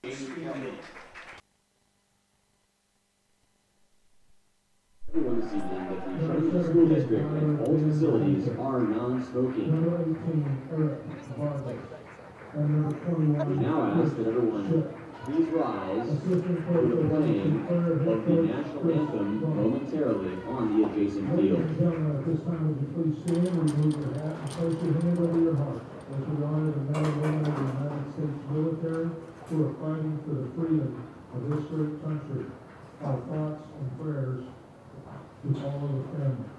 Everyone is seeing that the Harbinger School District and all facilities are non-smoking. We now ask that everyone please rise for the playing of the national anthem momentarily on the adjacent field. At this time, would you please stand and remove your hat and place your hand over your heart as we honor the men and women of the United States military who are fighting for the freedom of this great country. Our thoughts and prayers to all of the family.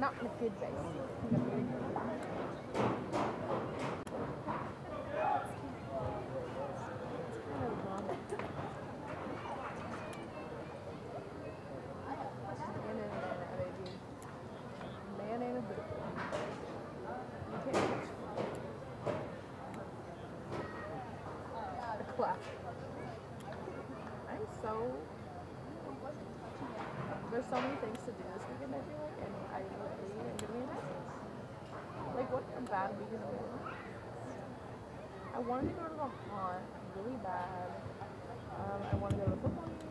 Not in a good way. Man ain't a bit. You can't catch a clap. I'm so. There's so many things to do this weekend, I feel like, and I really am gonna be in Texas. Like, what a bad weekend it was. I wanted to go to the haunt really bad. I want to go to the football game.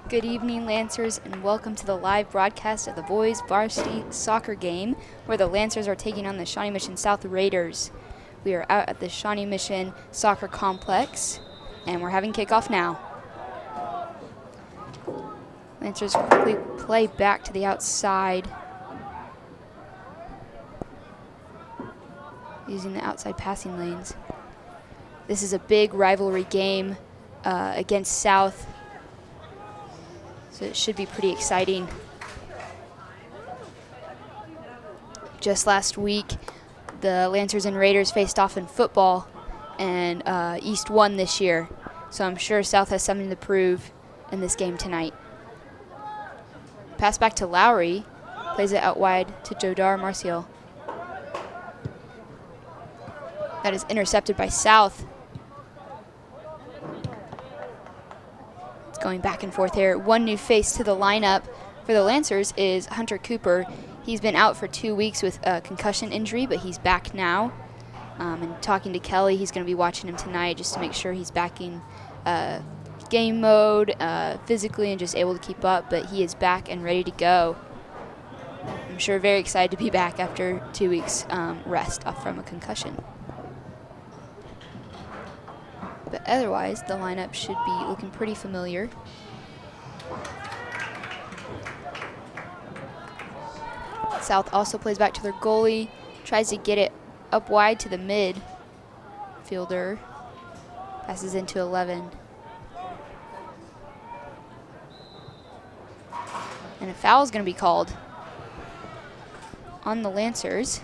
Good evening, Lancers, and welcome to the live broadcast of the boys varsity soccer game, where the Lancers are taking on the Shawnee Mission South Raiders. We are out at the Shawnee Mission Soccer Complex, and we're having kickoff now. Lancers quickly play back to the outside, using the outside passing lanes. This is a big rivalry game against South, so it should be pretty exciting. Just last week, the Lancers and Raiders faced off in football, and East won this year. So I'm sure South has something to prove in this game tonight. Pass back to Lowry, plays it out wide to Jodar Marcial. That is intercepted by South. Going back and forth here. One new face to the lineup for the Lancers is Hunter Cooper. He's been out for 2 weeks with a concussion injury, but he's back now. And talking to Kelly, he's going to be watching him tonight just to make sure he's back in game mode physically and just able to keep up, but he is back and ready to go. I'm sure very excited to be back after 2 weeks rest off from a concussion. But otherwise, the lineup should be looking pretty familiar. South also plays back to their goalie, tries to get it up wide to the midfielder, passes into 11. And a foul is going to be called on the Lancers.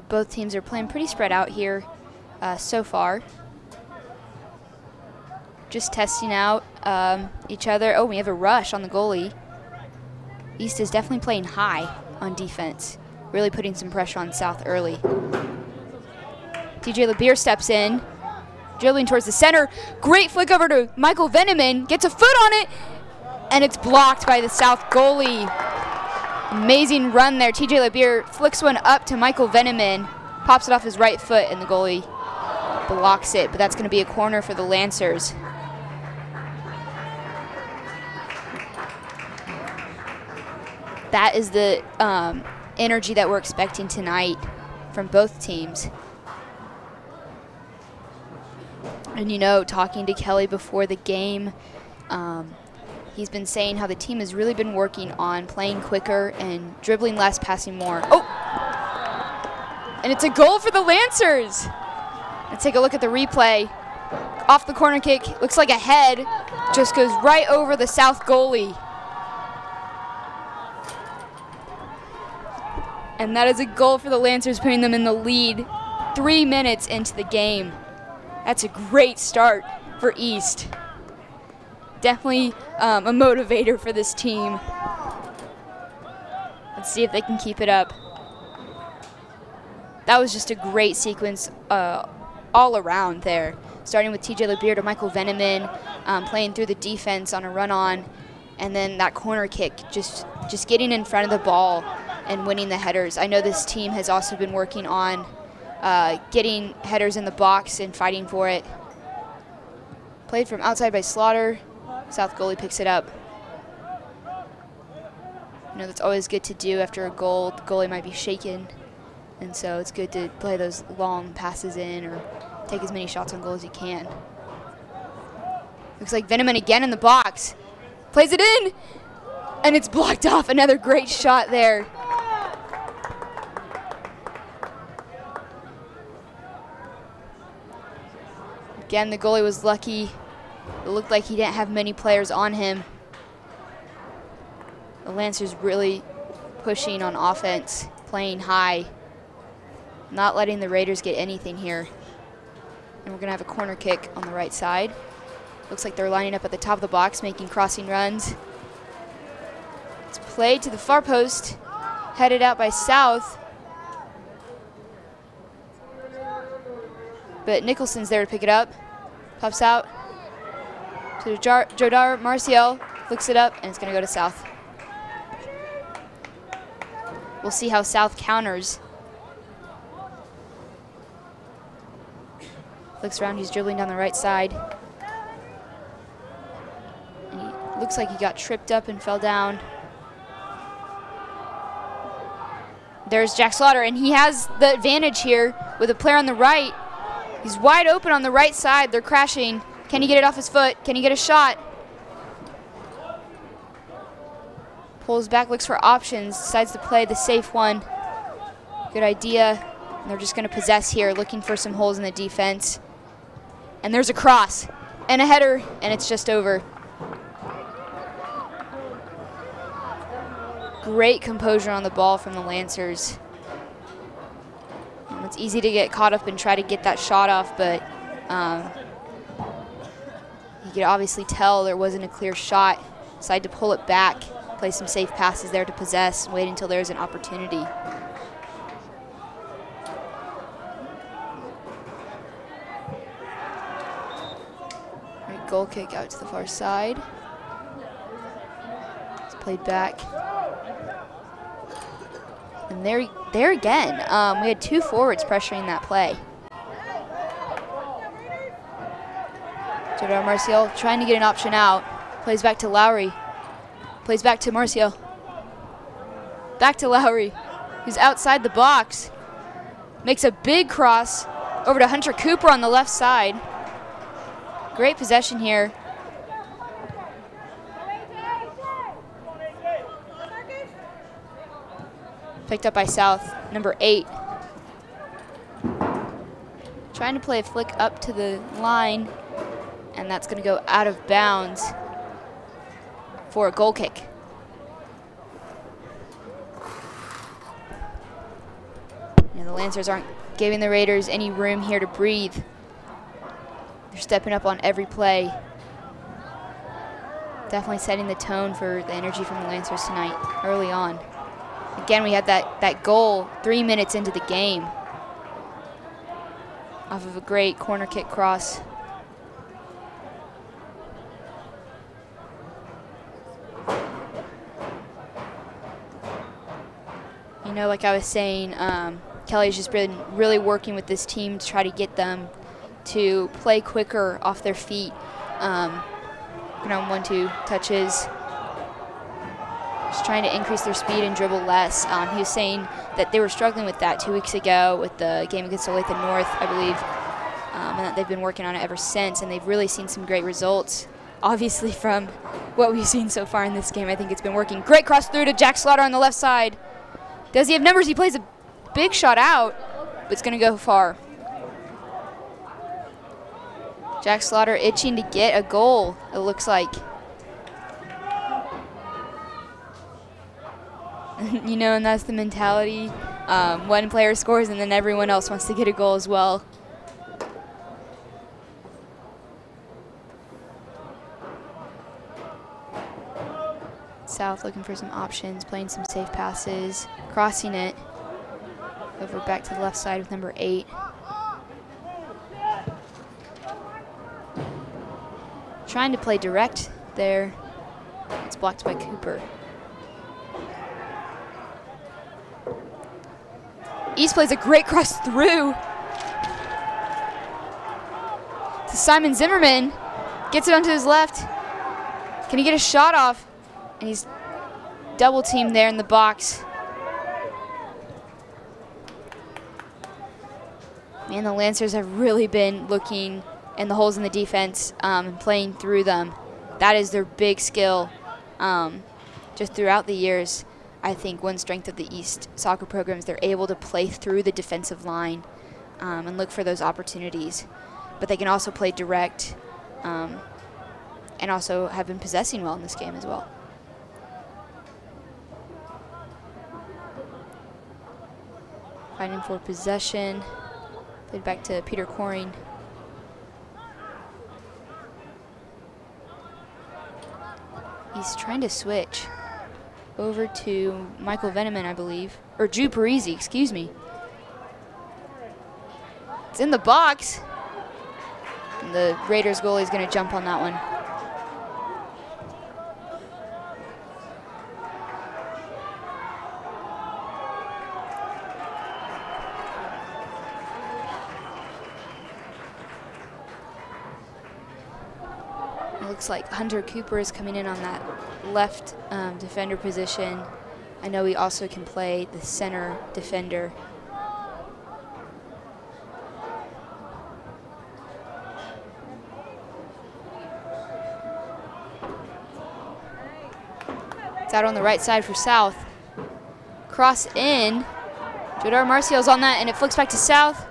Both teams are playing pretty spread out here so far. Just testing out each other. Oh, we have a rush on the goalie. East is definitely playing high on defense, really putting some pressure on South early. TJ LeBeer steps in, dribbling towards the center. Great flick over to Michael Veneman, gets a foot on it, and it's blocked by the South goalie. Amazing run there. TJ LeBeer flicks one up to Michael Veneman, pops it off his right foot, and the goalie blocks it, but that's going to be a corner for the Lancers. That is the energy that we're expecting tonight from both teams. And you know, talking to Kelly before the game, he's been saying how the team has really been working on playing quicker and dribbling less, passing more. Oh! And it's a goal for the Lancers. Let's take a look at the replay. Off the corner kick, looks like a head, just goes right over the South goalie. And that is a goal for the Lancers, putting them in the lead 3 minutes into the game. That's a great start for East. Definitely a motivator for this team. Let's see if they can keep it up. That was just a great sequence all around there. Starting with TJ LeBeer to Michael Veneman, playing through the defense on a run-on, and then that corner kick, just getting in front of the ball and winning the headers. I know this team has also been working on getting headers in the box and fighting for it. Played from outside by Slaughter. South goalie picks it up. You know, that's always good to do after a goal. The goalie might be shaken, and so it's good to play those long passes in or take as many shots on goal as you can. Looks like Veneman again in the box. Plays it in, and it's blocked off. Another great shot there. Again, the goalie was lucky. It looked like he didn't have many players on him. The Lancers really pushing on offense, playing high, not letting the Raiders get anything here. And we're going to have a corner kick on the right side. Looks like they're lining up at the top of the box, making crossing runs. It's played to the far post, headed out by South. But Nicholson's there to pick it up. Pops out to Jodar Marcial, flicks it up, and it's going to go to South. We'll see how South counters. Looks around, he's dribbling down the right side. And he looks like he got tripped up and fell down. There's Jack Slaughter, and he has the advantage here with a player on the right. He's wide open on the right side. They're crashing. Can he get it off his foot? Can he get a shot? Pulls back, looks for options, decides to play the safe one. Good idea. And they're just going to possess here, looking for some holes in the defense. And there's a cross and a header, and it's just over. Great composure on the ball from the Lancers. It's easy to get caught up and try to get that shot off, but you could obviously tell there wasn't a clear shot. Decided to pull it back, play some safe passes there to possess, wait until there's an opportunity. Right, goal kick out to the far side. It's played back. And there again, we had two forwards pressuring that play. Jordan Marcial trying to get an option out. Plays back to Lowry. Plays back to Marcial. Back to Lowry, who's outside the box. Makes a big cross over to Hunter Cooper on the left side. Great possession here. Picked up by South, number 8. Trying to play a flick up to the line, and that's going to go out of bounds for a goal kick. And the Lancers aren't giving the Raiders any room here to breathe. They're stepping up on every play. Definitely setting the tone for the energy from the Lancers tonight, early on. Again, we had that goal 3 minutes into the game off of a great corner kick cross. You know, like I was saying, Kelly's just been really working with this team to try to get them to play quicker off their feet. On 1-2 touches. Just trying to increase their speed and dribble less. He was saying that they were struggling with that 2 weeks ago with the game against Olathe North, I believe, and that they've been working on it ever since, and they've really seen some great results. Obviously, from what we've seen so far in this game, I think it's been working. Great cross through to Jack Slaughter on the left side. Does he have numbers? He plays a big shot out, but it's going to go far. Jack Slaughter itching to get a goal, it looks like. You know, and that's the mentality. One player scores and then everyone else wants to get a goal as well. South looking for some options, playing some safe passes, crossing it over back to the left side with number 8. Trying to play direct there. It's blocked by Cooper. East plays a great cross through to Simon Zimmerman. Gets it onto his left. Can he get a shot off? And he's double teamed there in the box. Man, the Lancers have really been looking in the holes in the defense and playing through them. That is their big skill. Just throughout the years, I think one strength of the East soccer program is they're able to play through the defensive line and look for those opportunities. But they can also play direct and also have been possessing well in this game as well. Fighting for possession. Played back to Peter Coring. He's trying to switch over to Michael Veneman, I believe. Or Drew Parisi, excuse me. It's in the box. And the Raiders goalie is going to jump on that one. looks like Hunter Cooper is coming in on that left defender position. I know he also can play the center defender. It's out on the right side for South. Cross in. Jodar Marcial's on that, and it flicks back to South.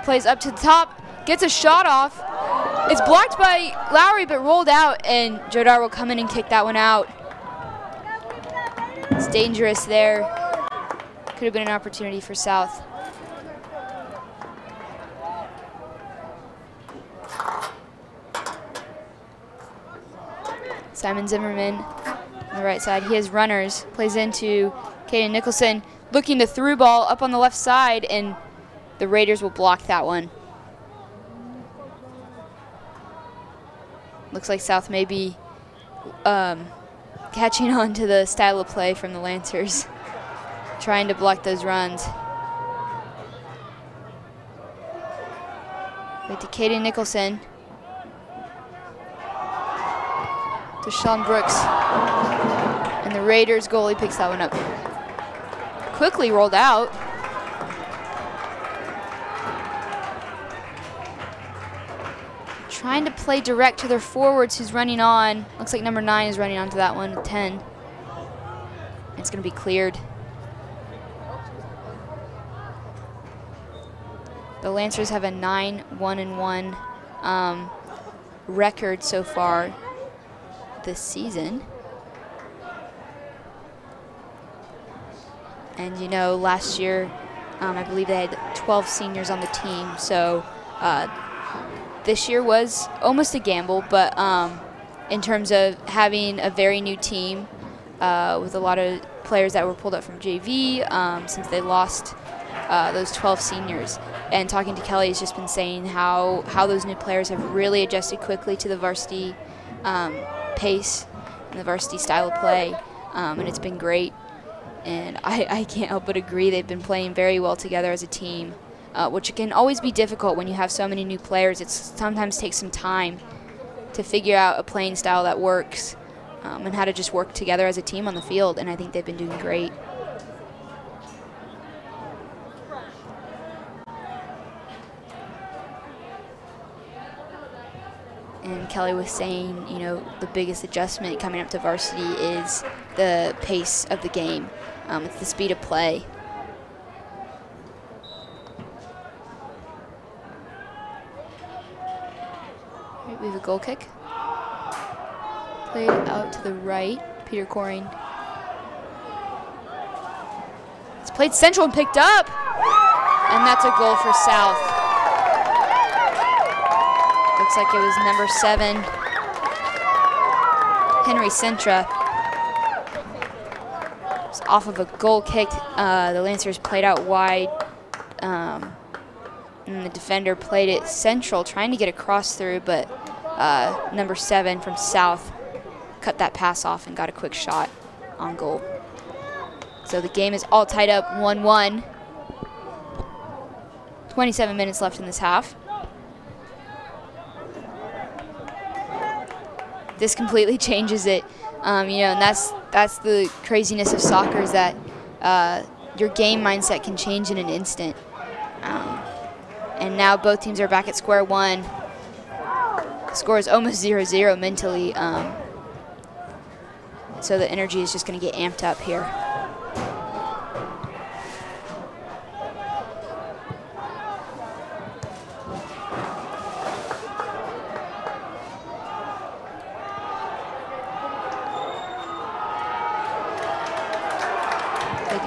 Plays up to the top, gets a shot off. It's blocked by Lowry, but rolled out, and Jodar will come in and kick that one out. It's dangerous there. Could have been an opportunity for South. Simon Zimmerman on the right side. He has runners. Plays into Caden Nicholson, looking to through ball up on the left side, and the Raiders will block that one. Looks like South may be catching on to the style of play from the Lancers, trying to block those runs. Wait to Caden Nicholson. To Sean Brooks. And the Raiders goalie picks that one up. Quickly rolled out. Trying to play direct to their forwards who's running on. Looks like number 9 is running onto that one with 10. It's going to be cleared. The Lancers have a 9-1-1 record so far this season. And you know, last year, I believe they had 12 seniors on the team. So this year was almost a gamble, but in terms of having a very new team with a lot of players that were pulled up from JV since they lost those 12 seniors. And talking to Kelly, he's just been saying how those new players have really adjusted quickly to the varsity pace and the varsity style of play, and it's been great. And I can't help but agree they've been playing very well together as a team, which can always be difficult when you have so many new players. It sometimes takes some time to figure out a playing style that works and how to just work together as a team on the field, and I think they've been doing great. And Kelly was saying, you know, the biggest adjustment coming up to varsity is the pace of the game. It's the speed of play. Right, we have a goal kick. Played out to the right, Peter Coring. It's played central and picked up, and that's a goal for South. Looks like it was number 7, Henry Sintra. It's off of a goal kick. The Lancers played out wide, and the defender played it central, trying to get a cross through, but number 7 from South cut that pass off and got a quick shot on goal. So the game is all tied up 1-1. 27 minutes left in this half. This completely changes it, you know, and that's the craziness of soccer, is that your game mindset can change in an instant. And now both teams are back at square one. The score is almost 0-0 mentally, so the energy is just going to get amped up here.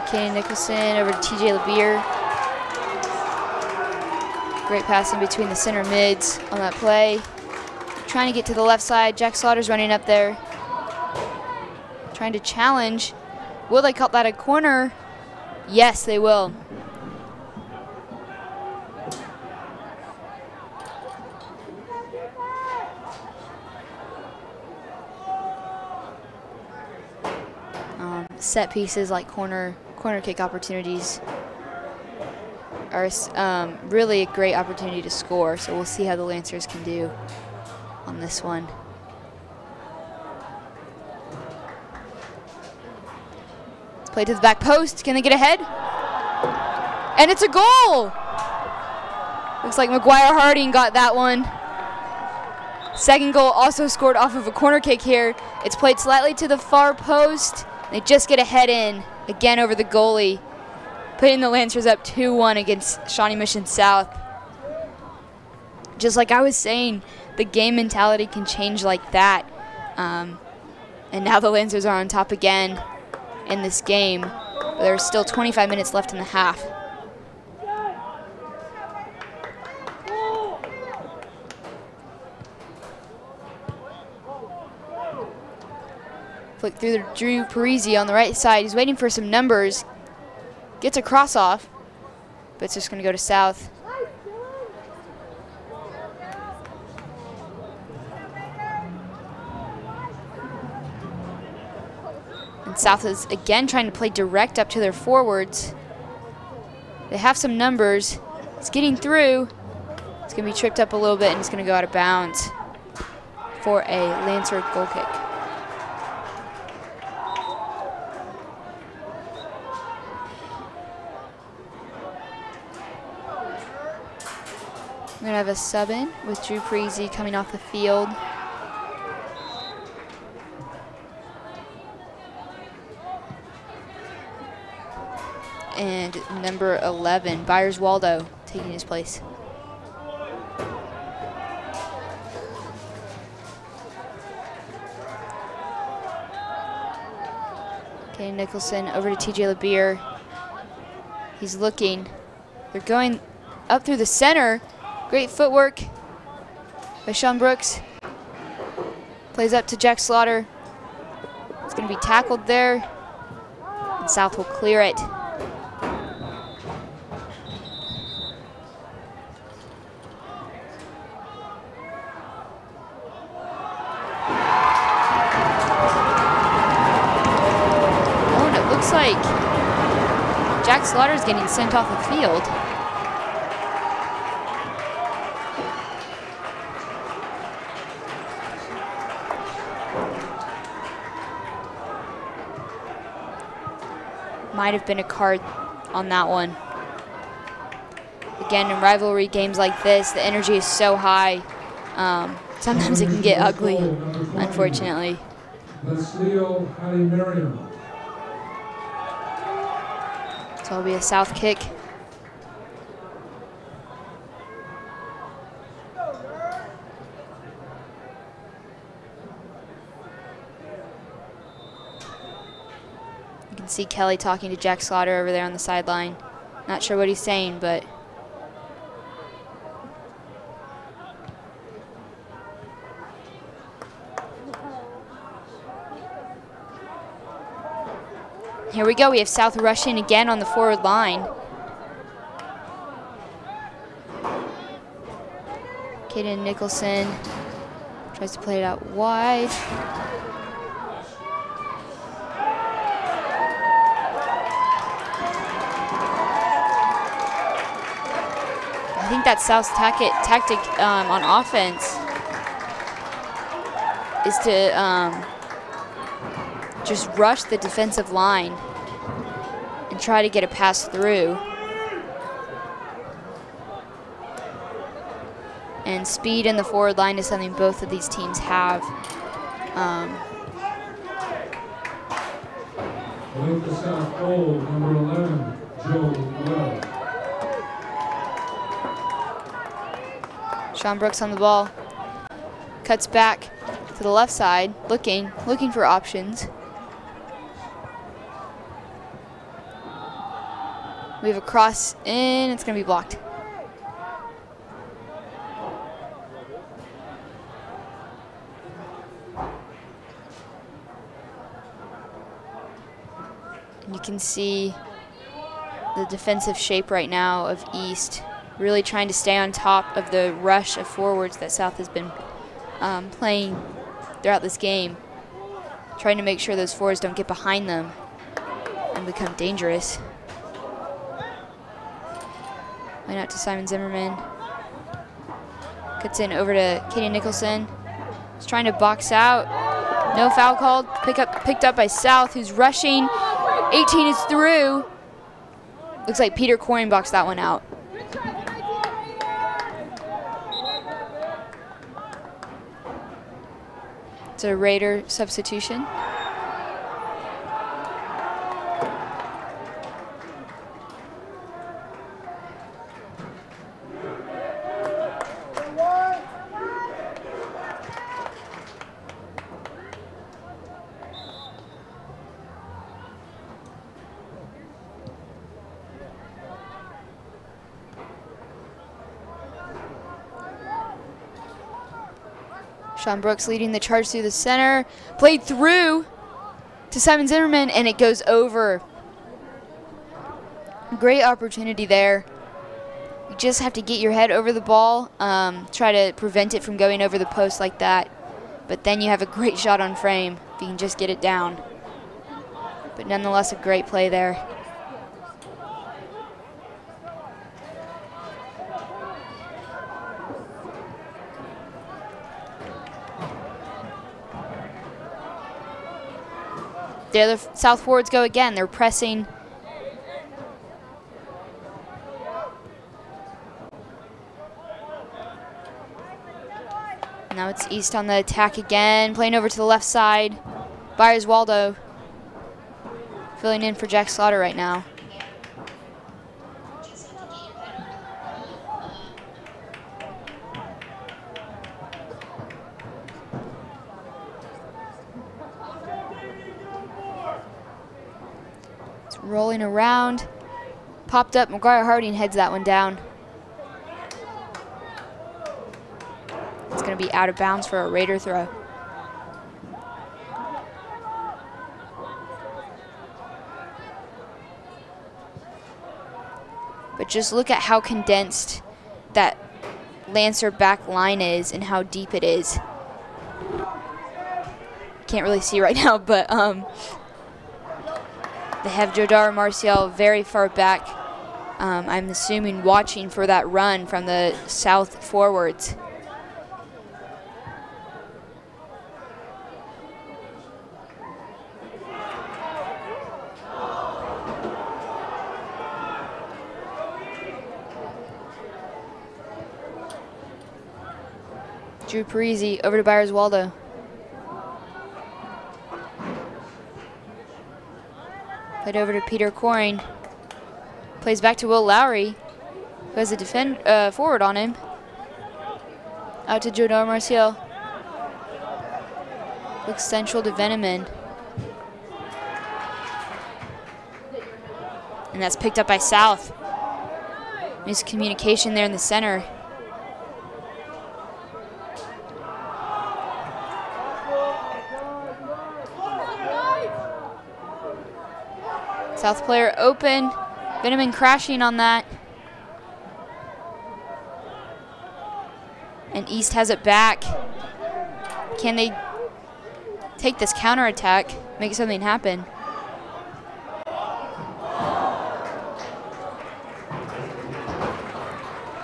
Caden Nicholson over to TJ LeBeer. Great passing between the center mids on that play. Trying to get to the left side. Jack Slaughter's running up there. Trying to challenge. Will they call that a corner? Yes, they will. Set pieces like corner kick opportunities are really a great opportunity to score, so we'll see how the Lancers can do on this one. Play to the back post. Can they get ahead? And it's a goal! Looks like McGuire Harding got that one. Second goal also scored off of a corner kick here. It's played slightly to the far post. They just get a head in, again over the goalie, putting the Lancers up 2-1 against Shawnee Mission South. Just like I was saying, the game mentality can change like that. And now the Lancers are on top again in this game. But there's still 25 minutes left in the half. Flick through to Drew Parisi on the right side. He's waiting for some numbers. Gets a cross off, but it's just going to go to South. And South is again trying to play direct up to their forwards. They have some numbers. It's getting through. It's going to be tripped up a little bit, and it's going to go out of bounds for a Lancer goal kick. We're going to have a sub in with Drew Parisi coming off the field. And number 11, Byers Waldo, taking his place. Okay, Nicholson over to TJ LeBeer. He's looking. They're going up through the center. Great footwork by Sean Brooks. Plays up to Jack Slaughter. It's going to be tackled there. And South will clear it. Oh, and it looks like Jack Slaughter is getting sent off the field. Might have been a card on that one. Again, in rivalry games like this, the energy is so high. Sometimes it can get ugly, unfortunately. So it'll be a South kick. See Kelly talking to Jack Slaughter over there on the sideline. Not sure what he's saying, but here we go. We have South rushing again on the forward line. Caden Nicholson tries to play it out wide. I think that South's tactic on offense is to just rush the defensive line and try to get a pass through. And speed in the forward line is something both of these teams have. With the South goal, number 11, Joe Wells. Sean Brooks on the ball. Cuts back to the left side, looking for options. We have a cross in, it's gonna be blocked. And you can see the defensive shape right now of East, really trying to stay on top of the rush of forwards that South has been playing throughout this game. Trying to make sure those forwards don't get behind them and become dangerous. Line out to Simon Zimmerman. Cuts in over to Katie Nicholson. He's trying to box out. No foul called. Picked up by South, who's rushing. 18 is through. Looks like Peter Coyne boxed that one out. It's a Raider substitution. Sean Brooks leading the charge through the center. Played through to Simon Zimmerman, and it goes over. Great opportunity there. You just have to get your head over the ball, try to prevent it from going over the post like that. But then you have a great shot on frame if you can just get it down. But nonetheless, a great play there. The other South forwards go again. They're pressing. Now it's East on the attack again, playing over to the left side. Byers Waldo filling in for Jack Slaughter right now. Rolling around, popped up. McGuire Harding heads that one down. It's going to be out of bounds for a Raider throw. But just look at how condensed that Lancer back line is and how deep it is. Can't really see right now, but they have Jodar Marcial very far back. I'm assuming watching for that run from the South forwards. Drew Parisi over to Byers Waldo. Played over to Peter Coyne. Plays back to Will Lowry, who has a forward on him. Out to Jodar Marcial. Looks central to Veneman. And that's picked up by South. Miscommunication there in the center. South player open. Veneman crashing on that. And East has it back. Can they take this counterattack, make something happen?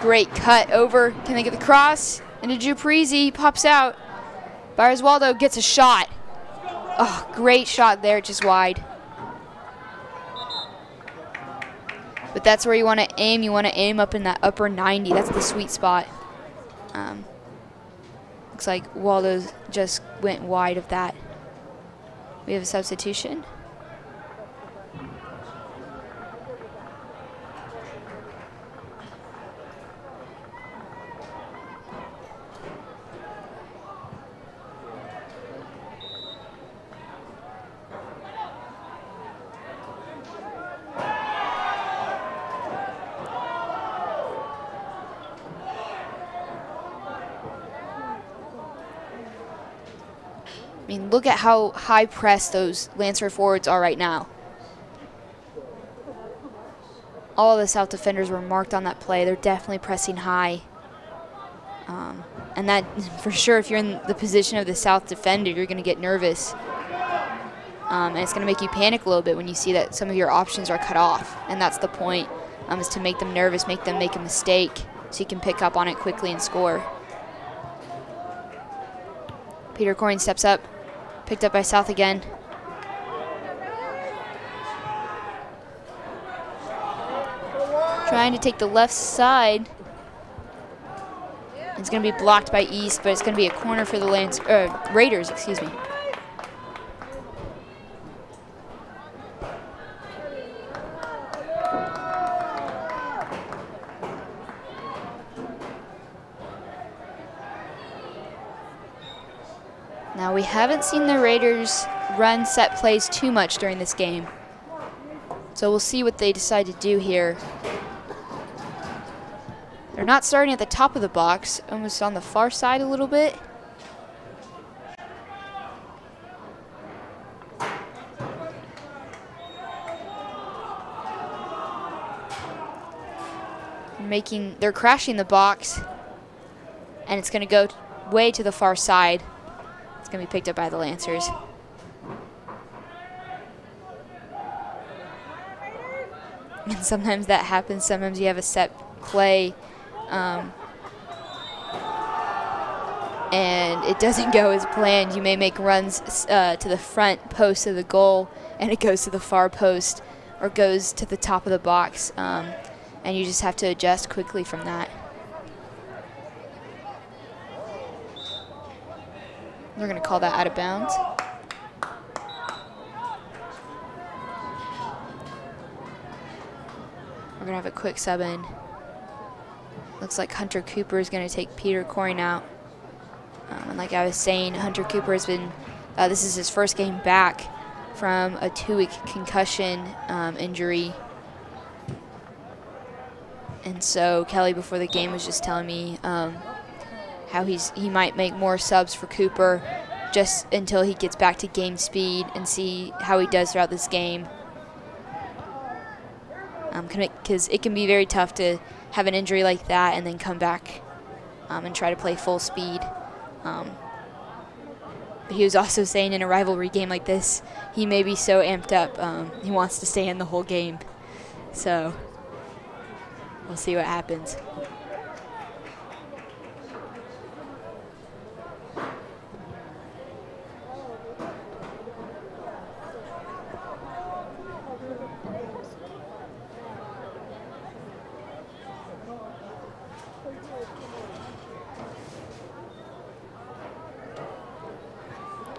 Great cut over. Can they get the cross? Into Drew Parisi, pops out. Byers Waldo gets a shot. Oh, great shot there, just wide. But that's where you want to aim. You want to aim up in that upper 90. That's the sweet spot. Looks like Waldo just went wide of that. We have a substitution. I mean, look at how high pressed those Lancer forwards are right now. All of the South defenders were marked on that play. They're definitely pressing high. And that, for sure, if you're in the position of the South defender, you're going to get nervous. And it's going to make you panic a little bit when you see that some of your options are cut off. And that's the point, is to make them nervous, make them make a mistake, so you can pick up on it quickly and score. Peter Coyne steps up. Picked up by South again. trying to take the left side. It's going to be blocked by East, but it's going to be a corner for the Raiders, excuse me. Now, we haven't seen the Raiders run set plays too much during this game. So we'll see what they decide to do here. They're not starting at the top of the box, almost on the far side a little bit. They're crashing the box, and it's going to go way to the far side. It's going to be picked up by the Lancers. And sometimes that happens. Sometimes you have a set play and it doesn't go as planned. You may make runs to the front post of the goal, and it goes to the far post or goes to the top of the box, and you just have to adjust quickly from that. We're going to call that out of bounds. We're going to have a quick sub in. Looks like Hunter Cooper is going to take Peter Coring out. And like I was saying, Hunter Cooper has been, this is his first game back from a 2-week concussion injury. And so Kelly before the game was just telling me how he might make more subs for Cooper just until he gets back to game speed and see how he does throughout this game. Because it can be very tough to have an injury like that and then come back and try to play full speed. But he was also saying in a rivalry game like this, he may be so amped up, he wants to stay in the whole game. So we'll see what happens.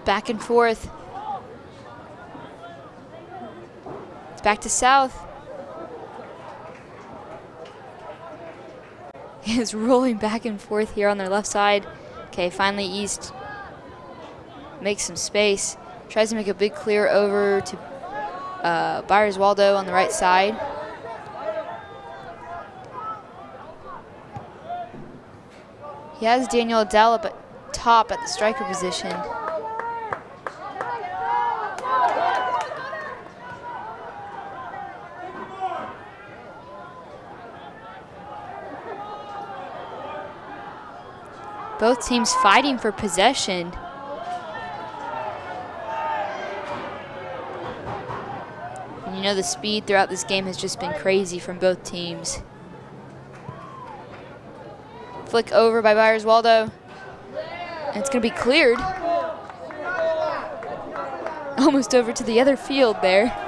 Back and forth. It's back to South. It's rolling back and forth here on their left side. Okay, finally East makes some space. Tries to make a big clear over to Byers Waldo on the right side. He has Daniel Adele up at top at the striker position. Both teams fighting for possession. And you know the speed throughout this game has just been crazy from both teams. Flick over by Byers Waldo. And it's going to be cleared. Almost over to the other field there.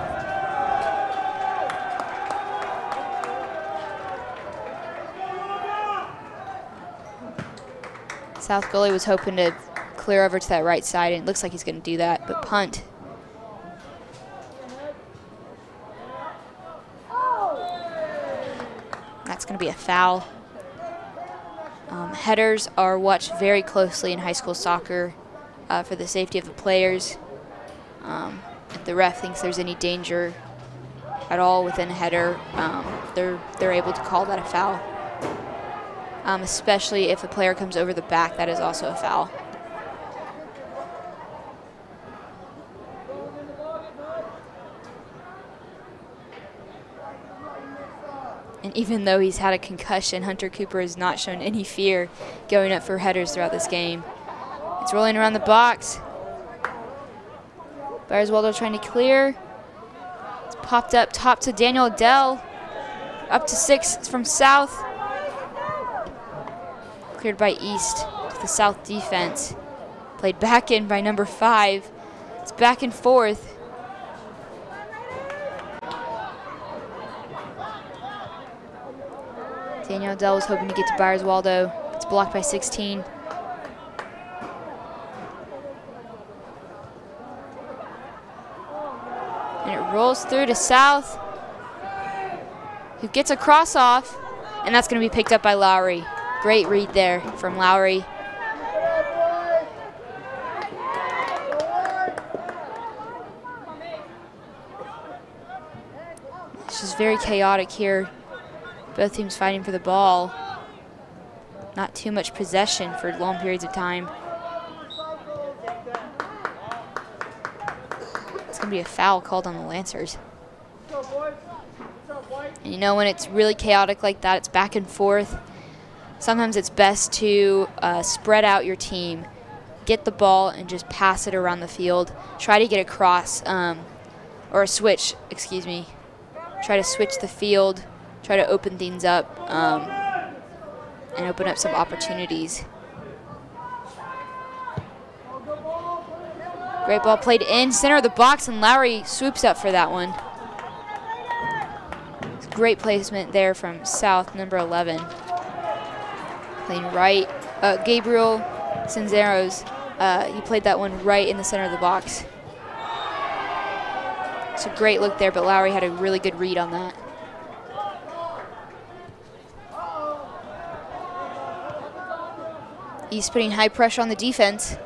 South goalie was hoping to clear over to that right side, and it looks like he's going to do that, but punt. That's going to be a foul. Headers are watched very closely in high school soccer for the safety of the players. If the ref thinks there's any danger at all within a header, they're able to call that a foul. Especially if the player comes over the back, that is also a foul. And even though he's had a concussion, Hunter Cooper has not shown any fear going up for headers throughout this game. It's rolling around the box. Byers Waldo trying to clear. It's popped up top to Daniel Adele. Up to 6 from South. Cleared by East to the South defense. Played back in by number 5. It's back and forth. Daniel Dell was hoping to get to Byers-Waldo. It's blocked by 16. And it rolls through to South, who gets a cross off, and that's going to be picked up by Lowry. Great read there from Lowry. It's just very chaotic here. Both teams fighting for the ball. Not too much possession for long periods of time. It's going to be a foul called on the Lancers. And you know, when it's really chaotic like that, it's back and forth. Sometimes it's best to spread out your team, get the ball, and just pass it around the field. Try to get a cross, or a switch, excuse me. Try to switch the field, try to open things up, and open up some opportunities. Great ball played in center of the box, and Lowry swoops up for that one. Great placement there from South, number 11. Playing right. Gabriel Cenzeros, he played that one right in the center of the box. It's a great look there, but Lowry had a really good read on that. He's putting high pressure on the defense.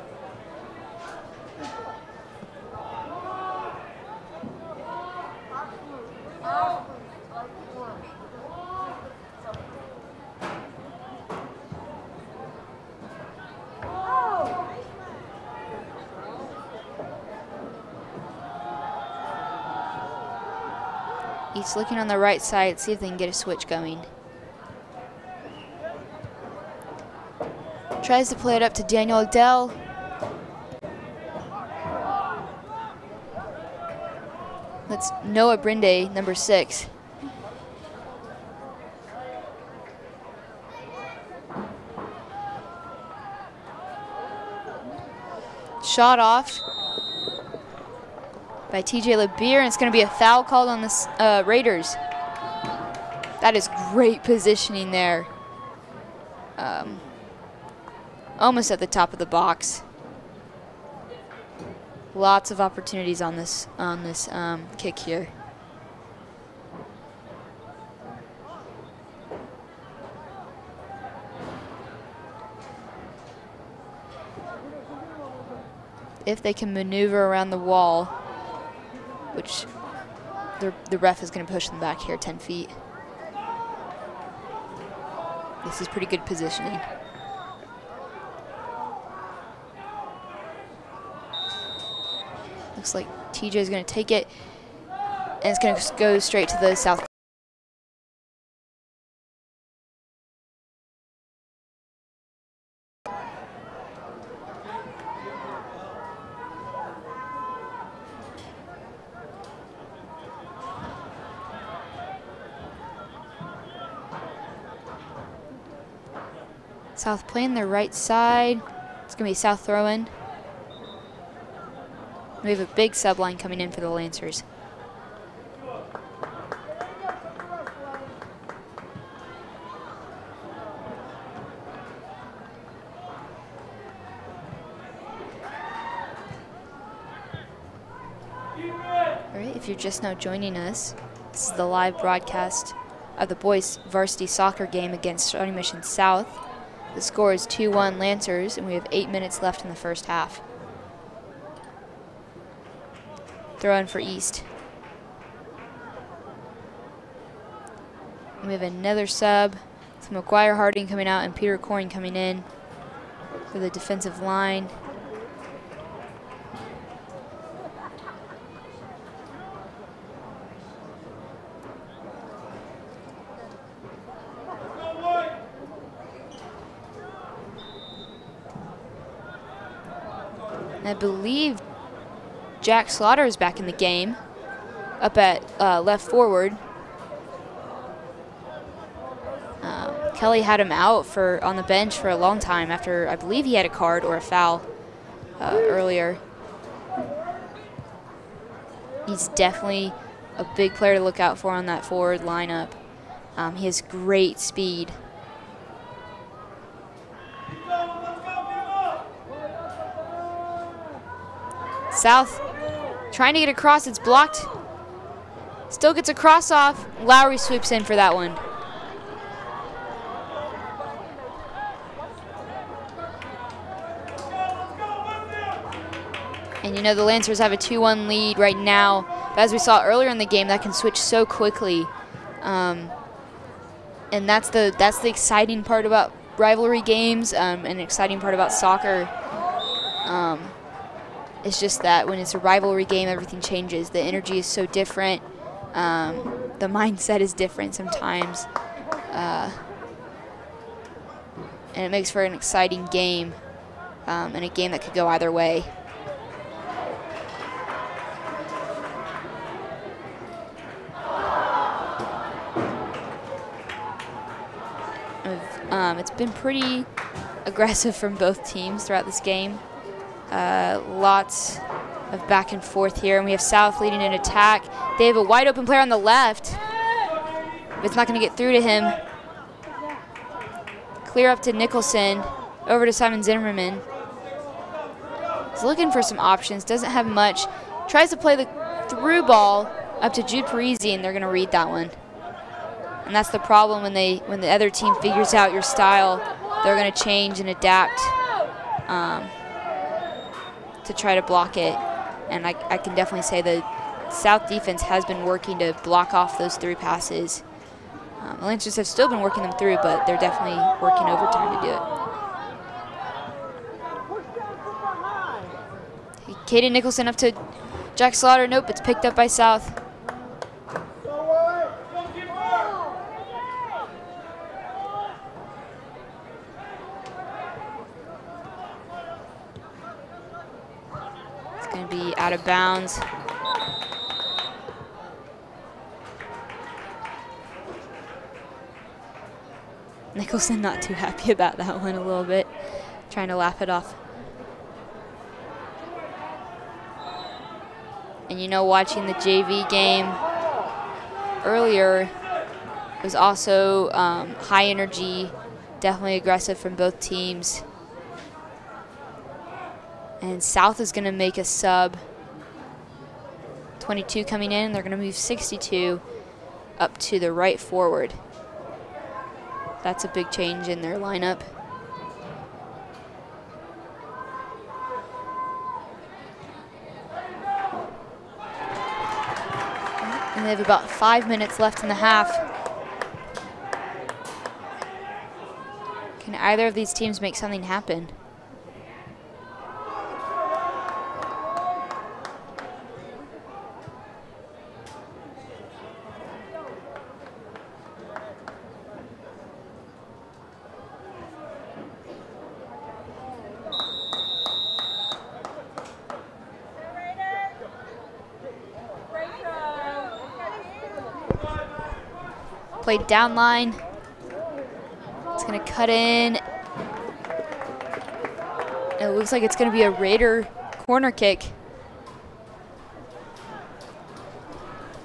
He's looking on the right side, see if they can get a switch going. Tries to play it up to Daniel Adele. That's Noah Brinde, number 6. Shot off by TJ LeBeer, and it's going to be a foul called on the Raiders. That is great positioning there. Almost at the top of the box. Lots of opportunities on this kick here. If they can maneuver around the wall, which the ref is going to push them back here 10 feet. This is pretty good positioning. Looks like TJ is going to take it, and it's going to go straight to the South. South playing their right side. It's going to be South throw-in. We have a big sub line coming in for the Lancers. All right, if you're just now joining us, this is the live broadcast of the boys' varsity soccer game against Shawnee Mission South. The score is 2-1 Lancers, and we have 8 minutes left in the first half. Throw in for East. And we have another sub. It's McGuire Harding coming out and Peter Coring coming in for the defensive line. And I believe Jack Slaughter is back in the game, up at left forward. Kelly had him out on the bench for a long time after I believe he had a card or a foul earlier. He's definitely a big player to look out for on that forward lineup. He has great speed. South trying to get across. It's blocked. Still gets a cross off. Lowry sweeps in for that one. And you know the Lancers have a 2-1 lead right now. But as we saw earlier in the game, that can switch so quickly. And that's the exciting part about rivalry games, and an exciting part about soccer. It's just that when it's a rivalry game, everything changes. The energy is so different. The mindset is different sometimes. And it makes for an exciting game, and a game that could go either way. It's been pretty aggressive from both teams throughout this game. Lots of back and forth here, and we have South leading an attack. They have a wide open player on the left, but it's not going to get through to him. Clear up to Michaelson, over to Simon Zimmerman. He's looking for some options, doesn't have much. Tries to play the through ball up to Jude Parisi, and they're going to read that one. And that's the problem when the other team figures out your style, they're going to change and adapt to try to block it. And I can definitely say the South defense has been working to block off those through passes. The Lancers have still been working them through, but they're definitely working overtime to do it. Caden Nicholson up to Jack Slaughter. Nope, it's picked up by South. Going to be out of bounds. Michaelson not too happy about that one a little bit, trying to laugh it off. And you know, watching the JV game earlier was also high energy, definitely aggressive from both teams. And South is going to make a sub. 22 coming in. They're going to move 62 up to the right forward. That's a big change in their lineup. And they have about 5 minutes left in the half. Can either of these teams make something happen? Played down line. It's going to cut in. It looks like it's going to be a Raider corner kick.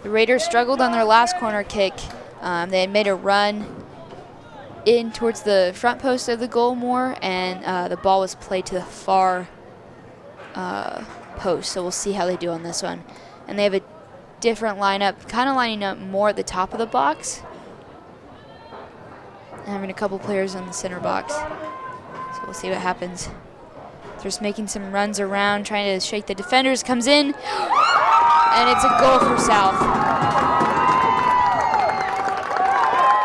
The Raiders struggled on their last corner kick. They had made a run in towards the front post of the goal more, and the ball was played to the far post. So we'll see how they do on this one. And they have a different lineup, kind of lining up more at the top of the box. Having a couple players on the center box. So we'll see what happens. They're just making some runs around, trying to shake the defenders. Comes in, and it's a goal for South.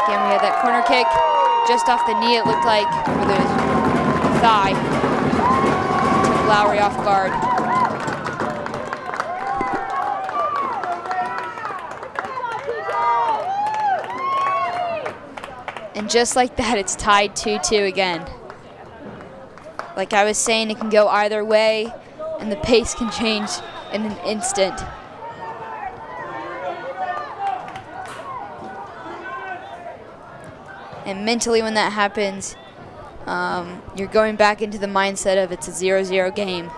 Again, we had that corner kick just off the knee, it looked like, or the thigh. Took Lowry off guard. And just like that, it's tied 2-2 again. Like I was saying, it can go either way, and the pace can change in an instant. And mentally, when that happens, you're going back into the mindset of it's a 0-0 game.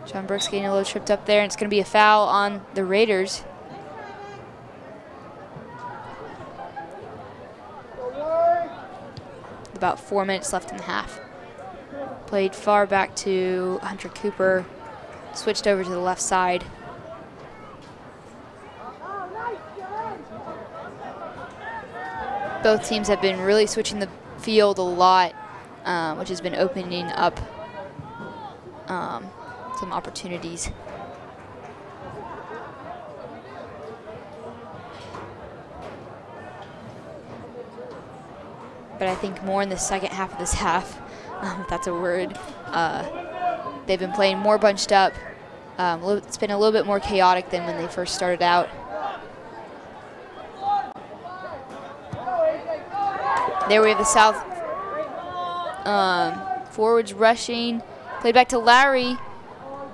John Brooks getting a little tripped up there, and it's going to be a foul on the Raiders. About 4 minutes left in the half. Played far back to Hunter Cooper. Switched over to the left side. Both teams have been really switching the field a lot, which has been opening up some opportunities. But I think more in the second half of this half, if that's a word. They've been playing more bunched up. It's been a little bit more chaotic than when they first started out. There we have the South forwards rushing. Played back to Larry,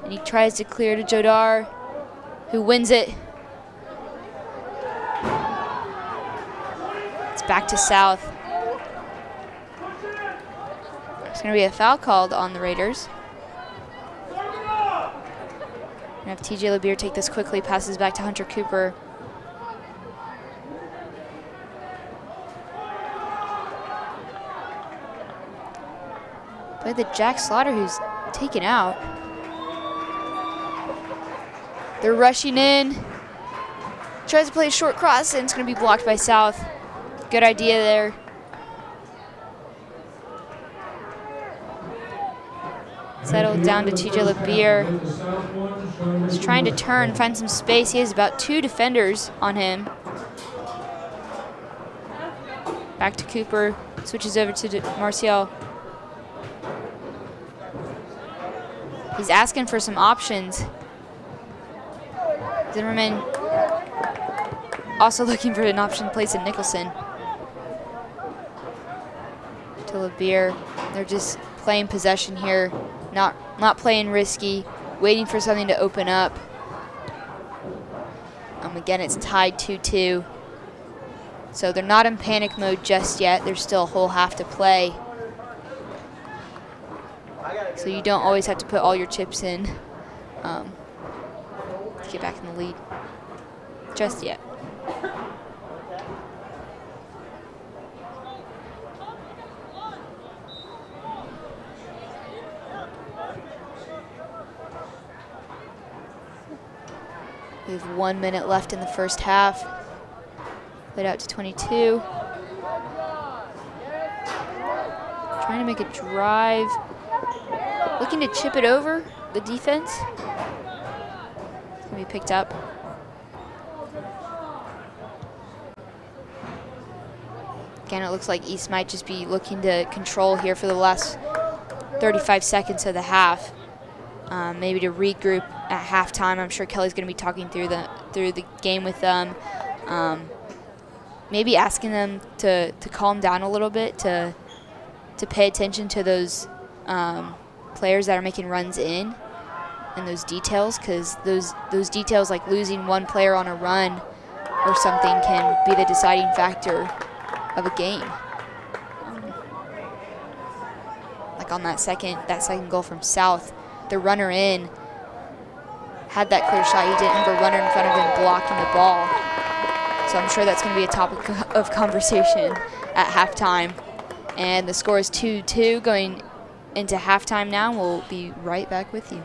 and he tries to clear to Jodar, who wins it. It's back to South. There's going to be a foul called on the Raiders. Gonna have TJ LeBeer take this quickly, passes back to Hunter Cooper. Play the Jack Slaughter, who's taken out. They're rushing in. Tries to play a short cross, and it's going to be blocked by South. Good idea there. Settled down to TJ LeBeer. He's trying to turn, find some space. He has about 2 defenders on him. Back to Cooper. Switches over to Martial. He's asking for some options. Zimmerman also looking for an option to place in Michaelson. To LeBeer. They're just playing possession here, not playing risky, waiting for something to open up. Again, it's tied 2-2. So they're not in panic mode just yet. There's still a whole half to play. So you don't always have to put all your chips in to get back in the lead just yet. We have 1 minute left in the first half. Played out to 22. Trying to make a drive. Looking to chip it over the defense. It's going to be picked up. Again, it looks like East might just be looking to control here for the last 35 seconds of the half. Maybe to regroup at halftime. I'm sure Kelly's going to be talking through the game with them. Maybe asking them to calm down a little bit, to pay attention to those players that are making runs in and those details, because those details, like losing one player on a run or something, can be the deciding factor of a game. Like on that second goal from South, the runner in had that clear shot. He didn't have a runner in front of him blocking the ball. So I'm sure that's going to be a topic of conversation at halftime. And the score is 2-2 going into halftime now. We'll be right back with you.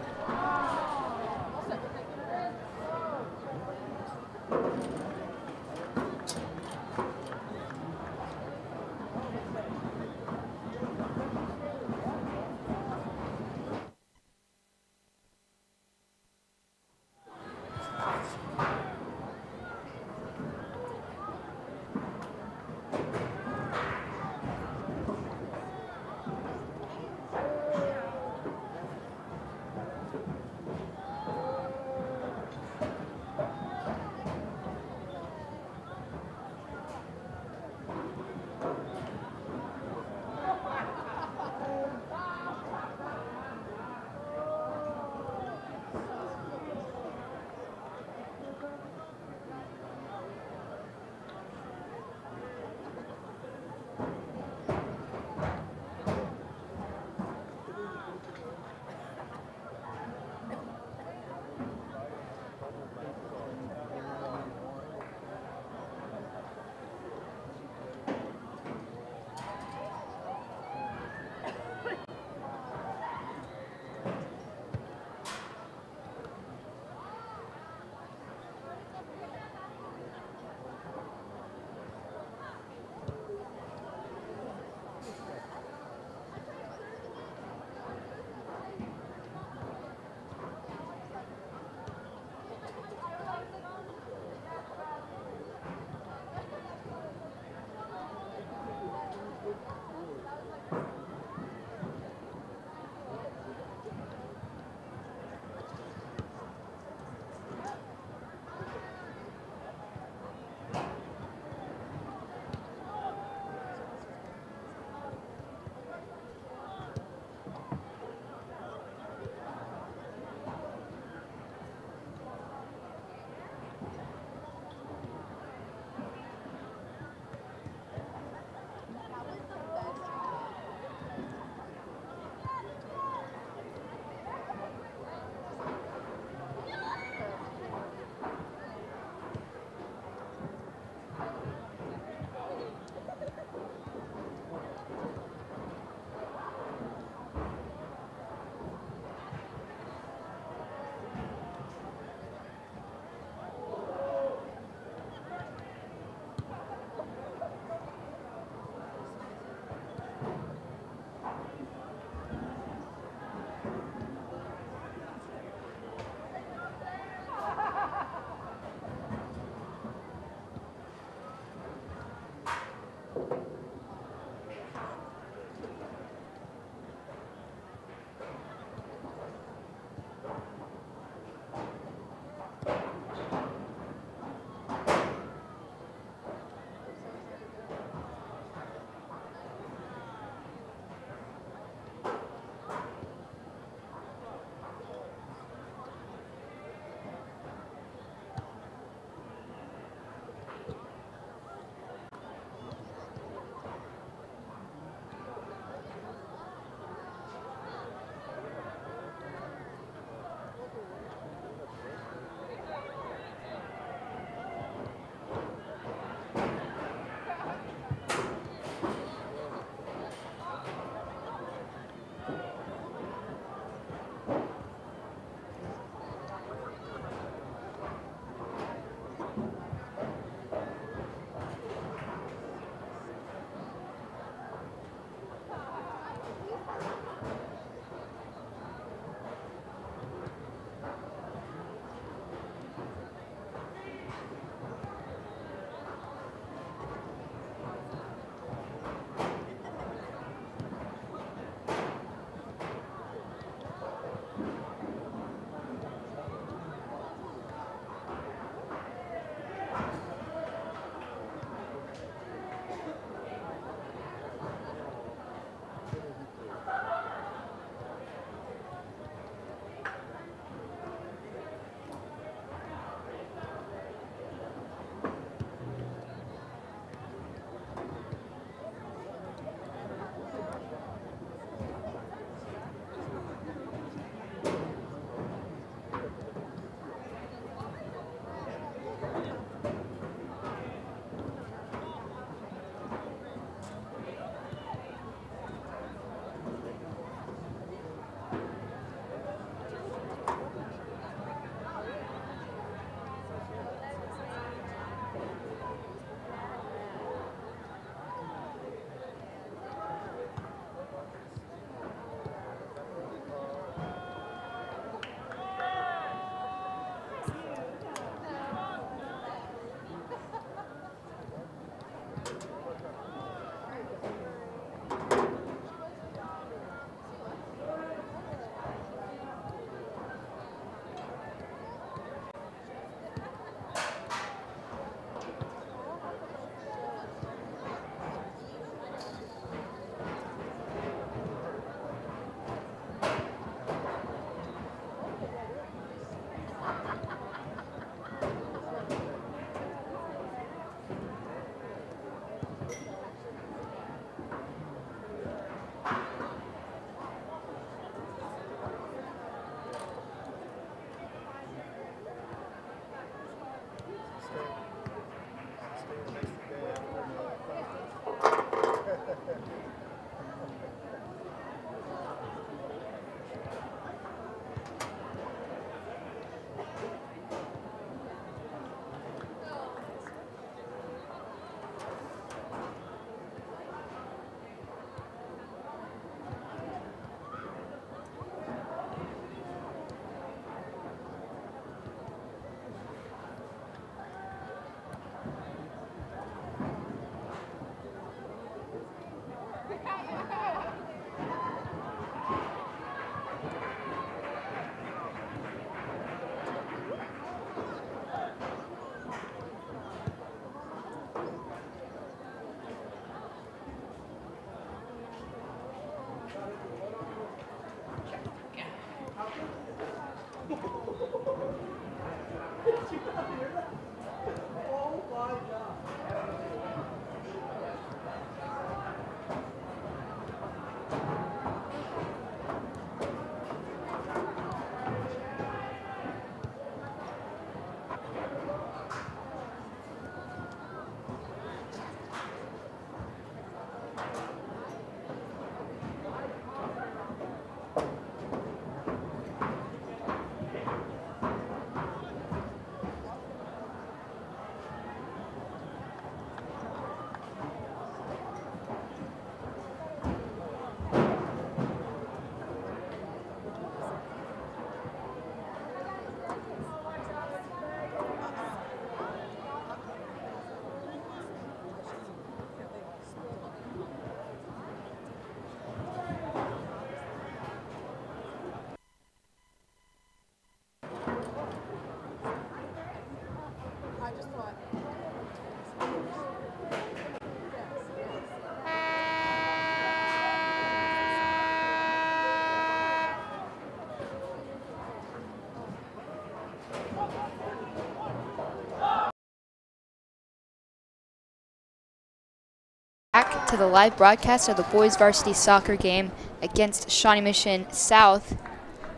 to the live broadcast of the boys varsity soccer game against Shawnee Mission South.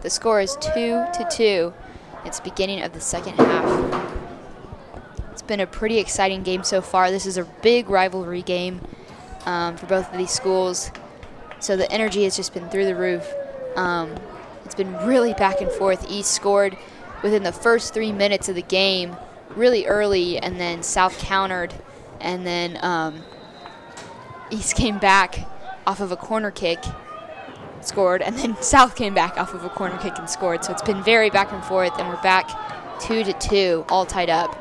The score is 2-2. It's the beginning of the second half. It's been a pretty exciting game so far. This is a big rivalry game for both of these schools. So the energy has just been through the roof. It's been really back and forth. East scored within the first 3 minutes of the game really early, and then South countered, and then East came back off of a corner kick, scored, and then South came back off of a corner kick and scored. So it's been very back and forth, and we're back 2-2, all tied up.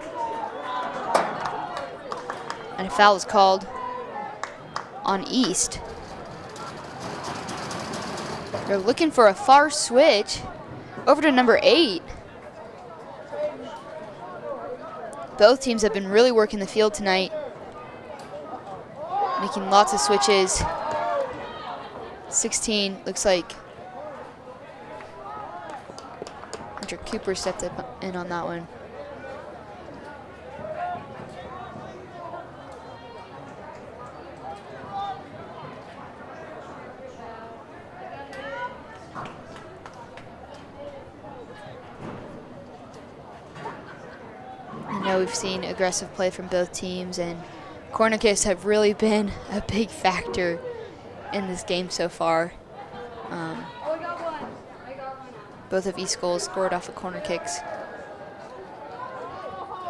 And a foul is called on East. They're looking for a far switch over to number 8. Both teams have been really working the field tonight, making lots of switches. 16 looks like Hunter Cooper stepped up in on that one. I know we've seen aggressive play from both teams, and corner kicks have really been a big factor in this game so far. Both of East goals scored off of corner kicks.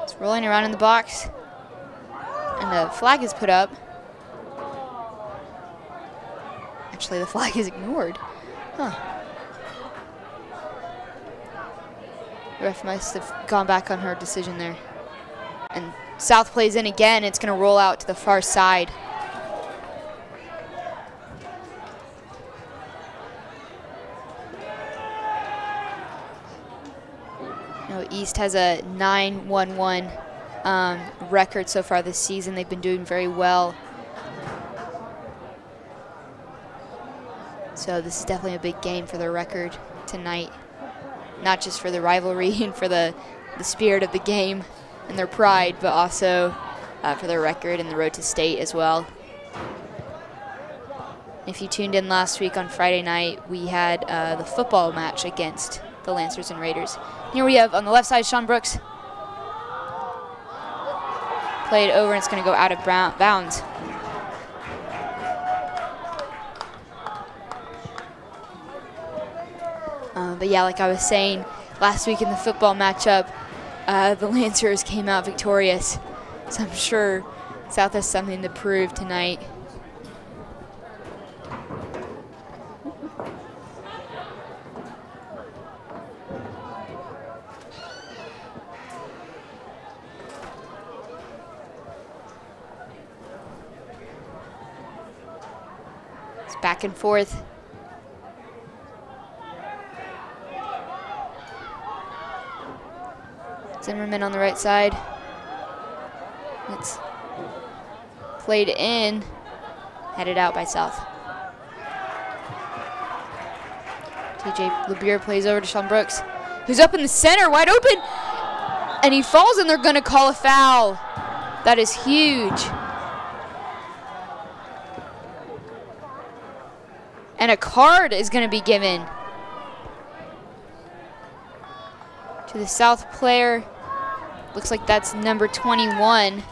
It's rolling around in the box, and the flag is put up. Actually, the flag is ignored. Huh. The ref must have gone back on her decision there. And South plays in again. It's going to roll out to the far side. Now East has a 9-1-1 record so far this season. They've been doing very well. So this is definitely a big game for their record tonight. Not just for the rivalry and for the spirit of the game and their pride, but also for their record and the road to state as well. If you tuned in last week on Friday night, we had the football match against the Lancers and Raiders. Here we have on the left side, Sean Brooks. Played over, and it's going to go out of bounds. But yeah, like I was saying, last week in the football matchup, the Lancers came out victorious. So I'm sure South has something to prove tonight. It's back and forth. Zimmerman on the right side. It's played in, headed out by South. TJ LeBeer plays over to Sean Brooks, who's up in the center, wide open, and he falls, and they're going to call a foul. That is huge. And a card is going to be given to the South player. Looks like that's number 21.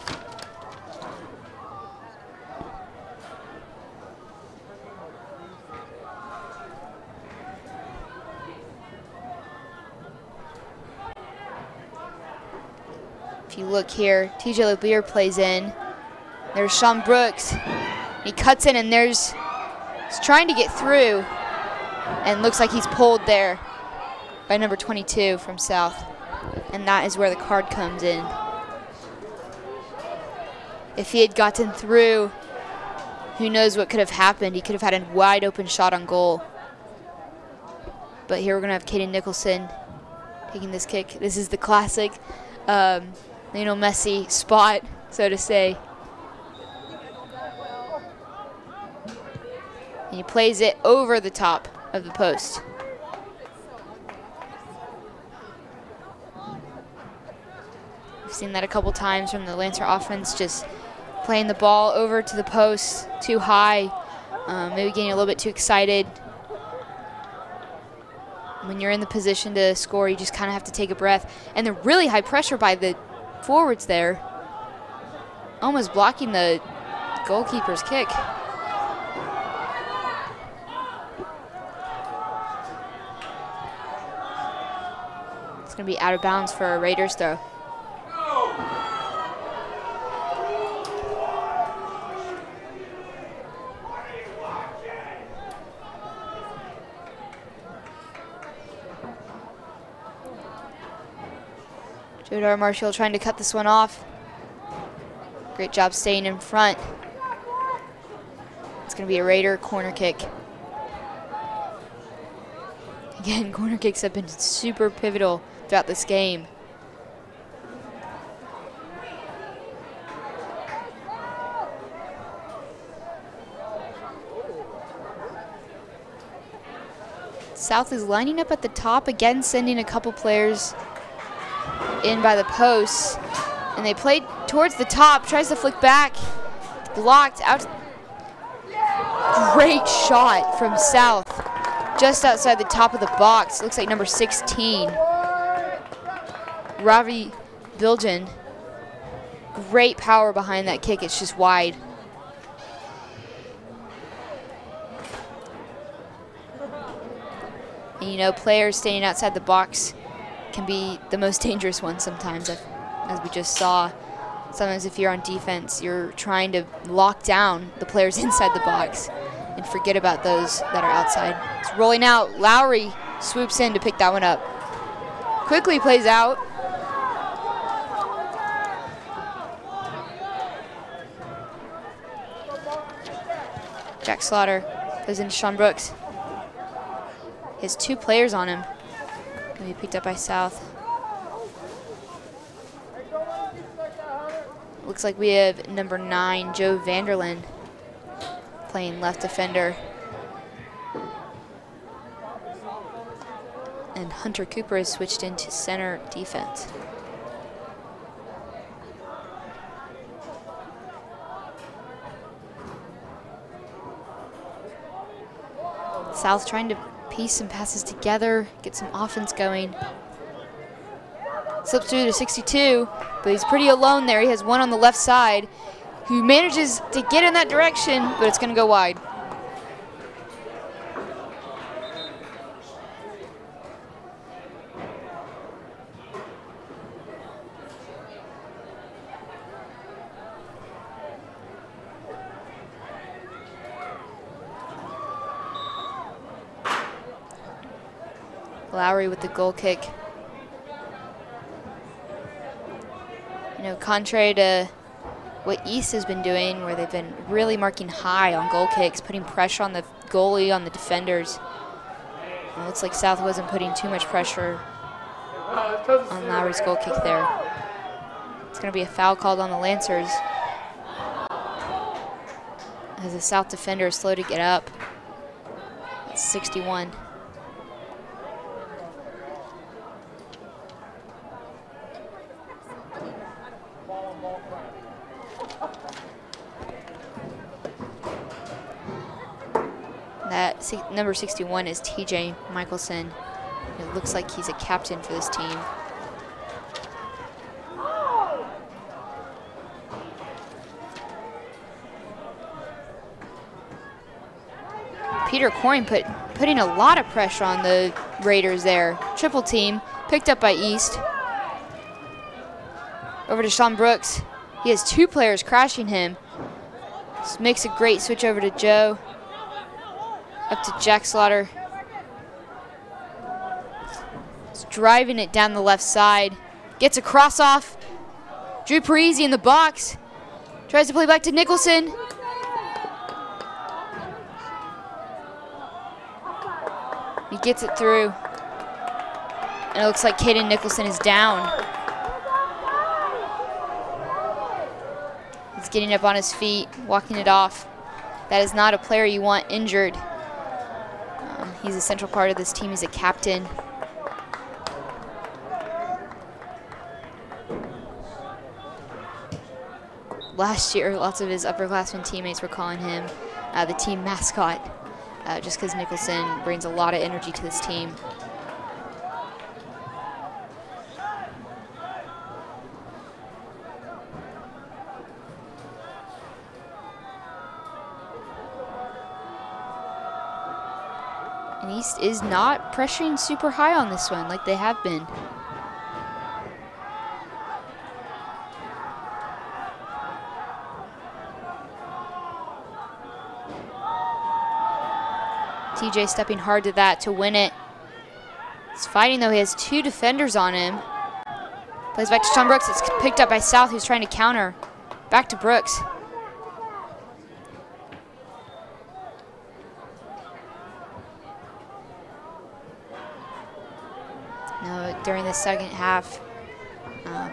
If you look here, TJ LeBeer plays in. There's Sean Brooks. He cuts in, and he's trying to get through, and looks like he's pulled there by number 22 from South. And that is where the card comes in. If he had gotten through, who knows what could have happened. He could have had a wide open shot on goal. But here we're going to have Kaden Nicholson taking this kick. This is the classic Lionel Messi spot, so to say. And he plays it over the top of the post. We've seen that a couple times from the Lancer offense, just playing the ball over to the post too high, maybe getting a little bit too excited. When you're in the position to score, you just kind of have to take a breath. And they're really high pressure by the forwards there, almost blocking the goalkeeper's kick. It's going to be out of bounds for a Raiders throw. Jodar Marshall trying to cut this one off. Great job staying in front. It's going to be a Raider corner kick. Again, corner kicks have been super pivotal throughout this game. South is lining up at the top again, sending a couple players in by the posts, and they played towards the top, tries to flick back, blocked out. Great shot from South, just outside the top of the box. Looks like number 16, Ravi Biljan. Great power behind that kick, it's just wide. And you know, players staying outside the box can be the most dangerous one sometimes, as we just saw. Sometimes if you're on defense, you're trying to lock down the players inside the box and forget about those that are outside. It's rolling out. Lowry swoops in to pick that one up. Quickly plays out. Jack Slaughter goes into Sean Brooks. He has two players on him. Gonna be picked up by South. Looks like we have number 9, Joe Vanderlyn, playing left defender. And Hunter Cooper has switched into center defense. South trying to piece some passes together, get some offense going. Slips through to 62, but he's pretty alone there. He has one on the left side who manages to get in that direction, but it's going to go wide. Lowry with the goal kick. You know, contrary to what East has been doing, where they've been really marking high on goal kicks, putting pressure on the goalie, on the defenders. It looks like South wasn't putting too much pressure on Lowry's goal kick there. It's going to be a foul called on the Lancers, as the South defender is slow to get up. That's 61. That number 61 is TJ Michaelson. It looks like he's a captain for this team. Peter Coyne putting a lot of pressure on the Raiders there. Triple team, picked up by East. Over to Sean Brooks. He has two players crashing him. This makes a great switch over to Joe. Up to Jack Slaughter. He's driving it down the left side. Gets a cross off. Drew Parisi in the box. Tries to play back to Nicholson. He gets it through. And it looks like Caden Nicholson is down. He's getting up on his feet, walking it off. That is not a player you want injured. He's a central part of this team. He's a captain. last year, lots of his upperclassmen teammates were calling him the team mascot, just because Michaelson brings a lot of energy to this team. And East is not pressuring super high on this one like they have been. TJ stepping hard to that to win it. He's fighting though, he has 2 defenders on him. Plays back to Sean Brooks, it's picked up by South who's trying to counter. Back to Brooks. Now during the second half,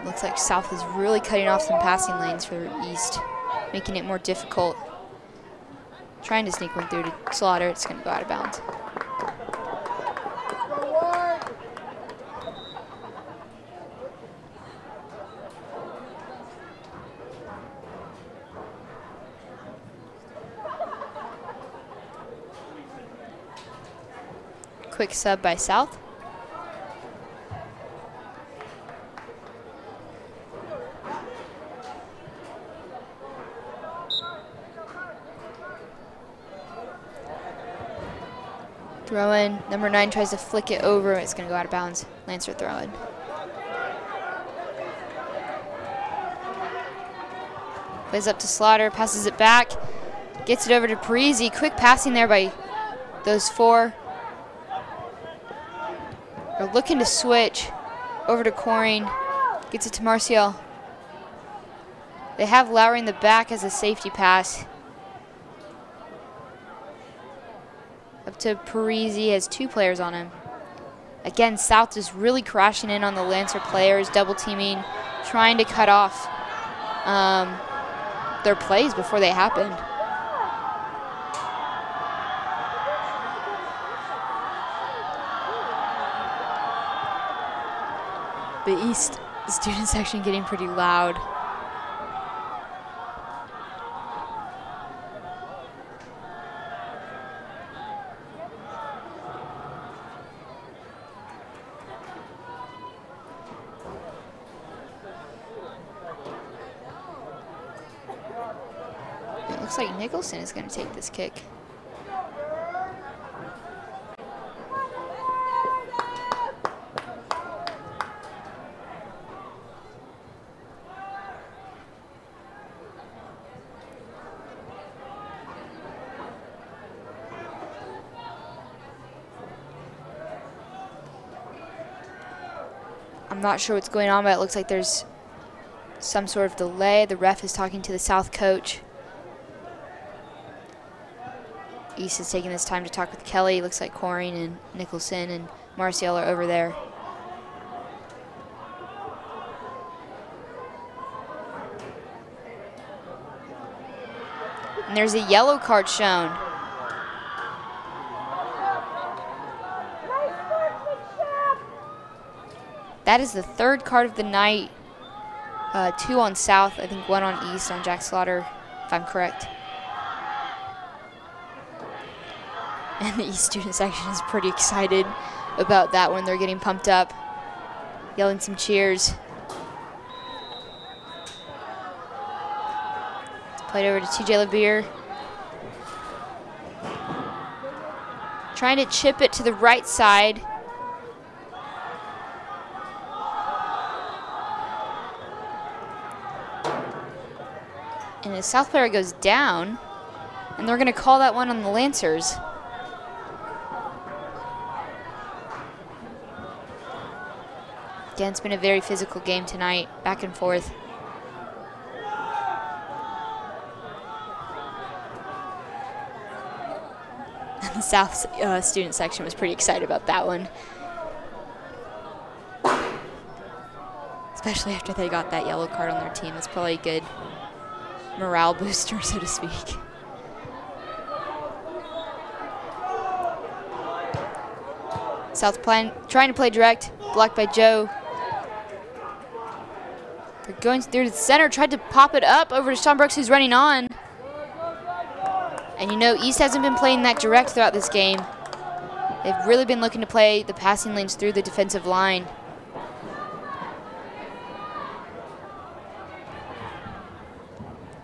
looks like South is really cutting off some passing lanes for East, making it more difficult. Trying to sneak one through to Slaughter, it's going to go out of bounds. Quick sub by South. Throw in. Number 9 tries to flick it over. It's going to go out of bounds. Lancer throw in. Plays up to Slaughter. Passes it back. Gets it over to Parisi. Quick passing there by those 4. They're looking to switch over to Coring. Gets it to Marcial. They have Lowry in the back as a safety pass. Up to Parisi, has 2 players on him. Again, South is really crashing in on the Lancer players, double teaming, trying to cut off their plays before they happen. The East student section getting pretty loud. Looks like Michaelson is going to take this kick. I'm not sure what's going on, but it looks like there's some sort of delay. The ref is talking to the South coach. East is taking this time to talk with Kelly. Looks like Coring and Michaelson and Marcial are over there. And there's a yellow card shown. That is the 3rd card of the night. 2 on South, I think 1 on East on Jack Slaughter, if I'm correct. And the East student section is pretty excited about that one. They're getting pumped up, yelling some cheers. Played over to TJ LeBeer. Trying to chip it to the right side. And the South player goes down, and they're going to call that one on the Lancers. Again, it's been a very physical game tonight, back and forth. And the South student section was pretty excited about that one. Especially after they got that yellow card on their team. That's probably a good morale booster, so to speak. South trying to play direct, blocked by Joe. They're going through the center, tried to pop it up over to Sean Brooks, who's running on. And you know, East hasn't been playing that direct throughout this game. They've really been looking to play the passing lanes through the defensive line.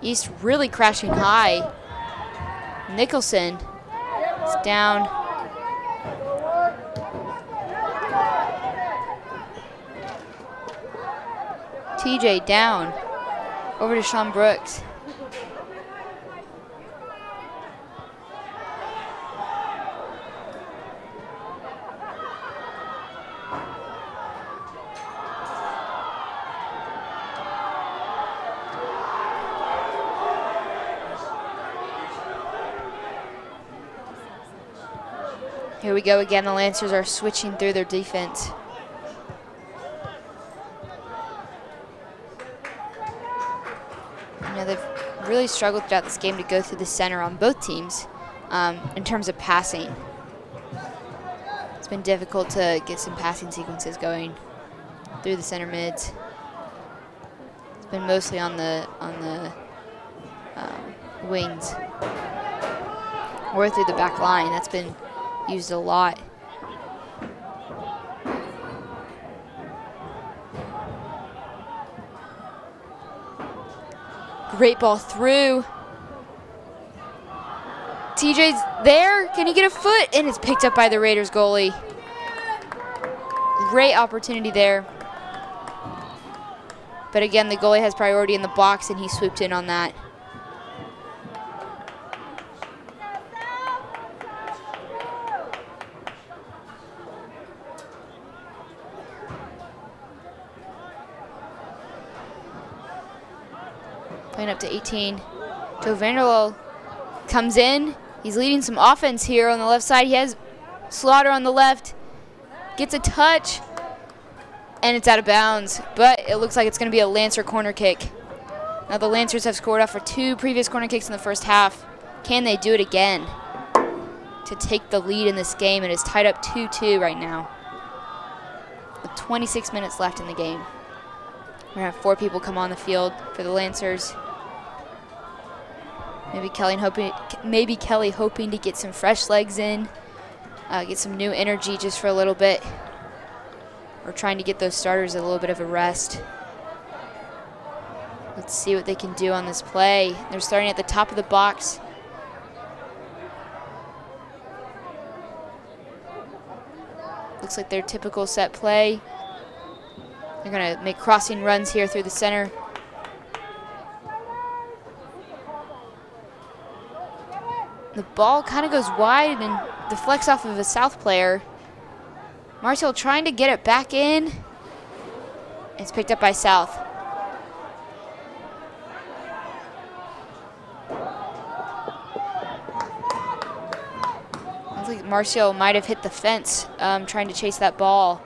East really crashing high. Michaelson is down. TJ down. Over to Sean Brooks. Here we go again. The Lancers are switching through their defense. You know, they've really struggled throughout this game to go through the center on both teams in terms of passing. It's been difficult to get some passing sequences going through the center mids. It's been mostly on the wings or through the back line. That's been used a lot. Great ball through. TJ's there. Can he get a foot? And it's picked up by the Raiders goalie. Great opportunity there. But again, the goalie has priority in the box and he swooped in on that. Playing up to 18. Joe Vanderloel comes in. He's leading some offense here on the left side. He has Slaughter on the left. Gets a touch. And it's out of bounds. But it looks like it's going to be a Lancer corner kick. Now the Lancers have scored off for 2 previous corner kicks in the first half. Can they do it again to take the lead in this game? It is tied up 2-2 right now, with 26 minutes left in the game. We're going to have 4 people come on the field for the Lancers. Maybe Kelly hoping to get some fresh legs in, get some new energy just for a little bit, or trying to get those starters a little bit of a rest. Let's see what they can do on this play. They're starting at the top of the box. Looks like their typical set play. They're going to make crossing runs here through the center. The ball kind of goes wide and deflects off of a South player. Martial trying to get it back in. It's picked up by South. Looks like Martial might have hit the fence trying to chase that ball.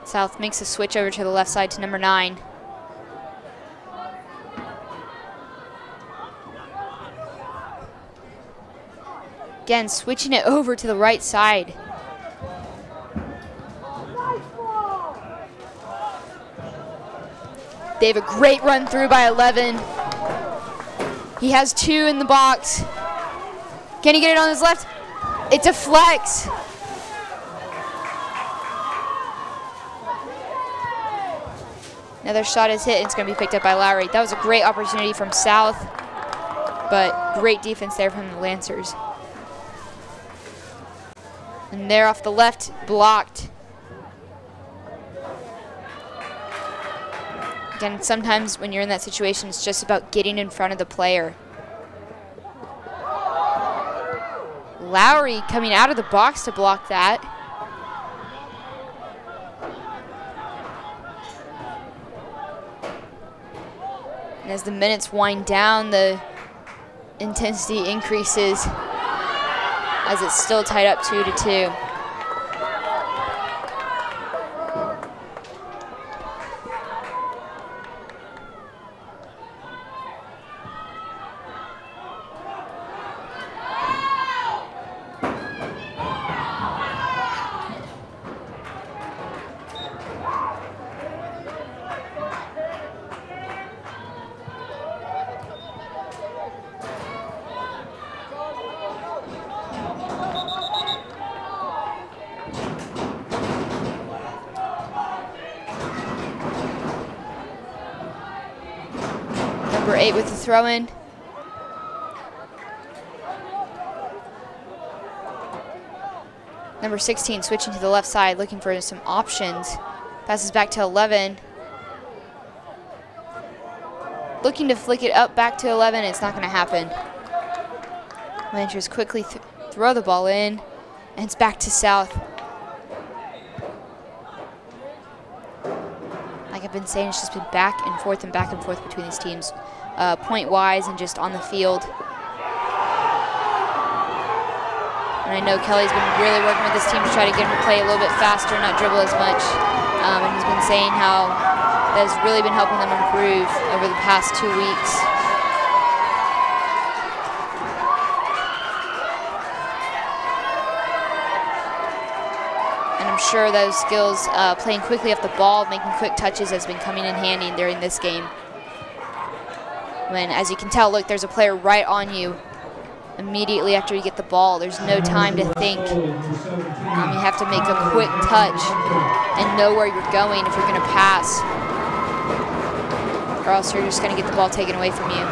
South makes a switch over to the left side to number 9. Again, switching it over to the right side. They have a great run through by 11. He has 2 in the box. Can he get it on his left? It deflects. Another shot is hit, and it's going to be picked up by Lowry. That was a great opportunity from South, but great defense there from the Lancers. And there off the left, blocked. Again, sometimes when you're in that situation, it's just about getting in front of the player. Lowry coming out of the box to block that. And as the minutes wind down, the intensity increases as it's still tied up 2-2. 8 with the throw-in. Number 16 switching to the left side, looking for some options. Passes back to 11. Looking to flick it up back to 11. It's not going to happen. Lancers quickly throw the ball in, and it's back to South. Like I've been saying, it's just been back and forth between these teams, point-wise and just on the field. And I know Kelly's been really working with this team to try to get him to play a little bit faster, not dribble as much. And he's been saying how that has really been helping them improve over the past 2 weeks. And I'm sure those skills, playing quickly off the ball, making quick touches, has been coming in handy during this game. When, as you can tell, look, there's a player right on you. Immediately after you get the ball, there's no time to think. You have to make a quick touch and know where you're going if you're going to pass, or else you're just going to get the ball taken away from you.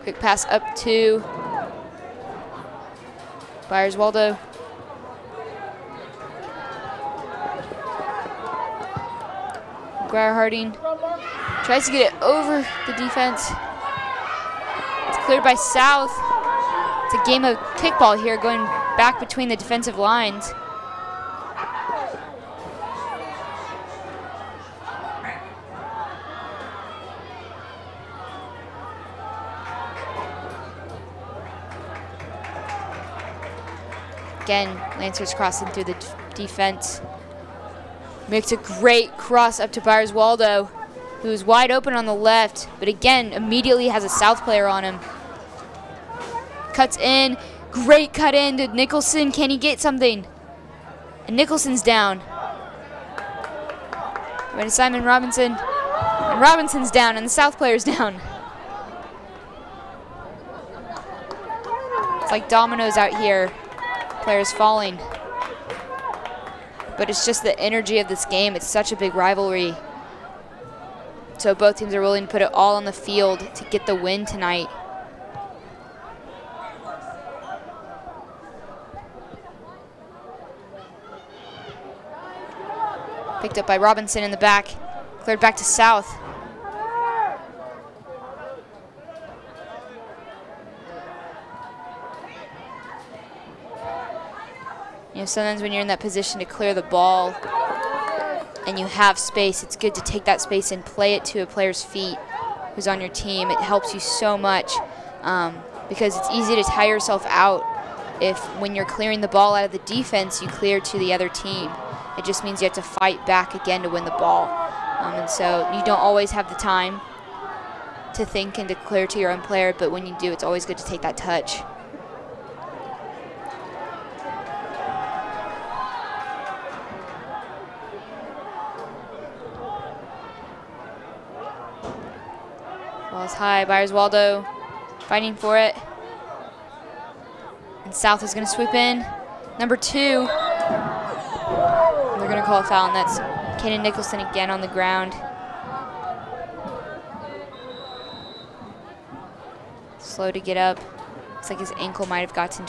Quick pass up to Byers-Waldo. Harding tries to get it over the defense. Cleared by South. It's a game of kickball here, going back between the defensive lines. Again, Lancers crossing through the defense. Makes a great cross up to Byers-Waldo, who's wide open on the left, but again, immediately has a South player on him. Cuts in, great cut in to Michaelson. Can he get something? And Michelson's down. Right to Simon Robinson, and Robinson's down, and the South player's down. It's like dominoes out here, players falling. But it's just the energy of this game. It's such a big rivalry. So both teams are willing to put it all on the field to get the win tonight. Picked up by Robinson in the back. Cleared back to South. You know, sometimes when you're in that position to clear the ball and you have space, it's good to take that space and play it to a player's feet who's on your team. It helps you so much because it's easy to tire yourself out if when you're clearing the ball out of the defense, you clear to the other team. It just means you have to fight back again to win the ball. And so you don't always have the time to think and to clear to your own player, but when you do, it's always good to take that touch. Ball's high, Byers-Waldo fighting for it. And South is going to swoop in. Number 2. They're going to call a foul, and that's Kanan Michaelson again on the ground. Slow to get up. Looks like his ankle might have gotten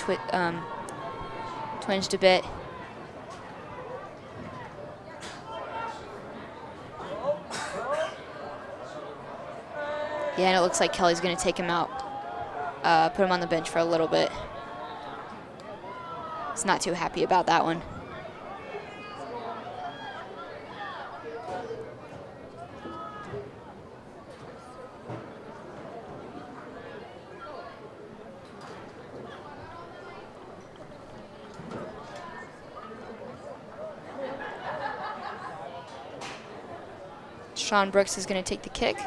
twinged a bit. Yeah, and it looks like Kelly's going to take him out, put him on the bench for a little bit. He's not too happy about that one. Sean Brooks is going to take the kick.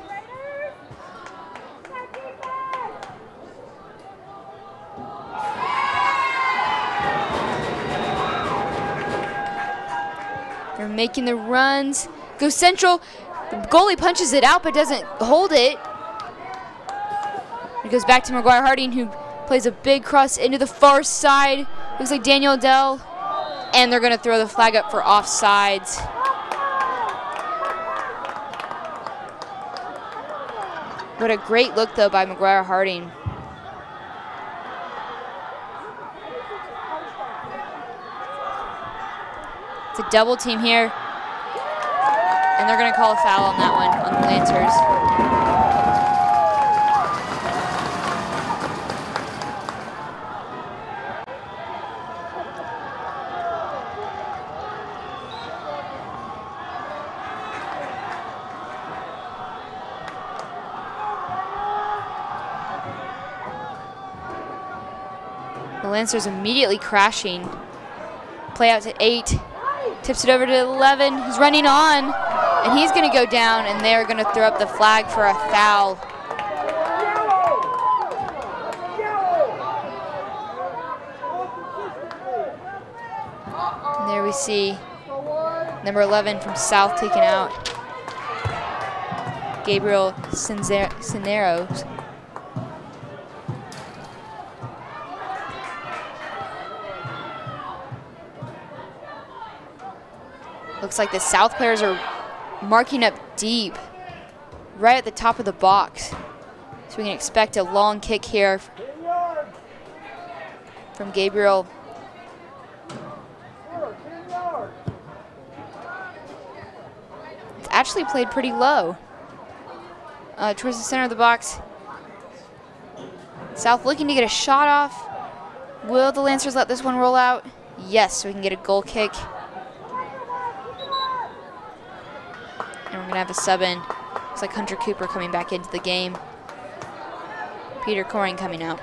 They're making the runs. Go Central. The goalie punches it out but doesn't hold it. It goes back to McGuire Harding, who plays a big cross into the far side. Looks like Daniel Adele. And they're going to throw the flag up for offsides. What a great look, though, by McGuire Harding. It's a double team here. And they're going to call a foul on that one, on the Lancers. The Lancers immediately crashing. Play out to 8. Tips it over to 11. He's running on. And he's going to go down, and they're going to throw up the flag for a foul. And there we see number 11 from South taken out. Gabriel Cineros. Looks like the South players are marking up deep, right at the top of the box. So we can expect a long kick here from Gabriel. It's actually played pretty low. Towards the center of the box. South looking to get a shot off. Will the Lancers let this one roll out? Yes, so we can get a goal kick. And we're going to have a sub in. Looks like Hunter Cooper coming back into the game. Peter Coring coming out.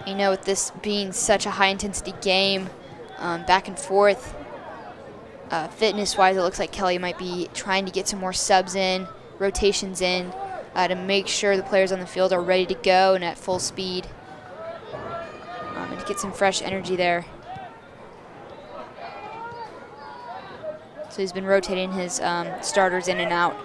You know, with this being such a high-intensity game, back and forth, fitness-wise, it looks like Kelly might be trying to get some more subs in, rotations in, to make sure the players on the field are ready to go and at full speed, and to get some fresh energy there. So he's been rotating his starters in and out.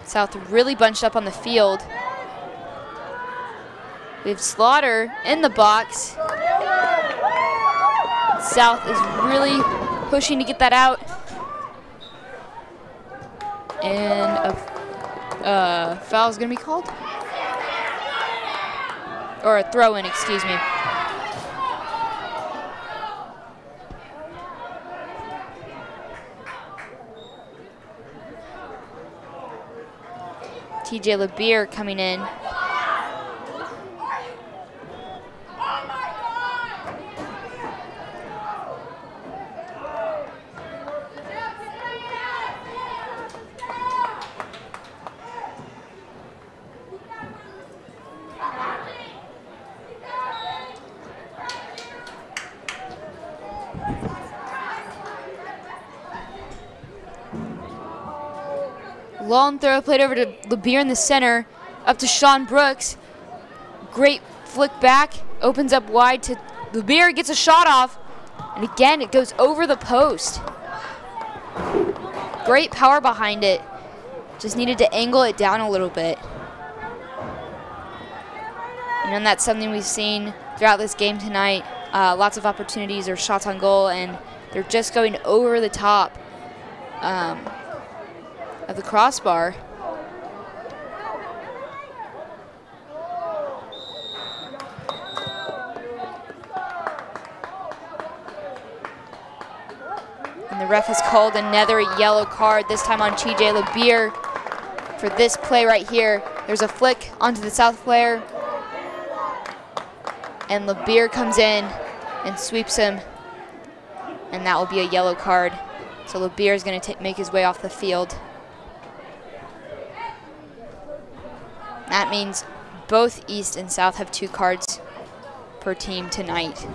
South really bunched up on the field. We have Slaughter in the box. South is really pushing to get that out. And a foul is going to be called. Or a throw-in, excuse me. TJ LeBeer coming in. Long throw played over to LeBeer in the center, up to Sean Brooks. Great flick back, opens up wide to LeBeer, gets a shot off, and again it goes over the post. Great power behind it, just needed to angle it down a little bit. And that's something we've seen throughout this game tonight. Lots of opportunities or shots on goal, and they're just going over the top of the crossbar. And the ref has called another yellow card, this time on TJ LeBeer for this play right here. There's a flick onto the South player, and LeBeer comes in and sweeps him, and that will be a yellow card. So LeBeer is going to make his way off the field. That means both East and South have 2 cards per team tonight.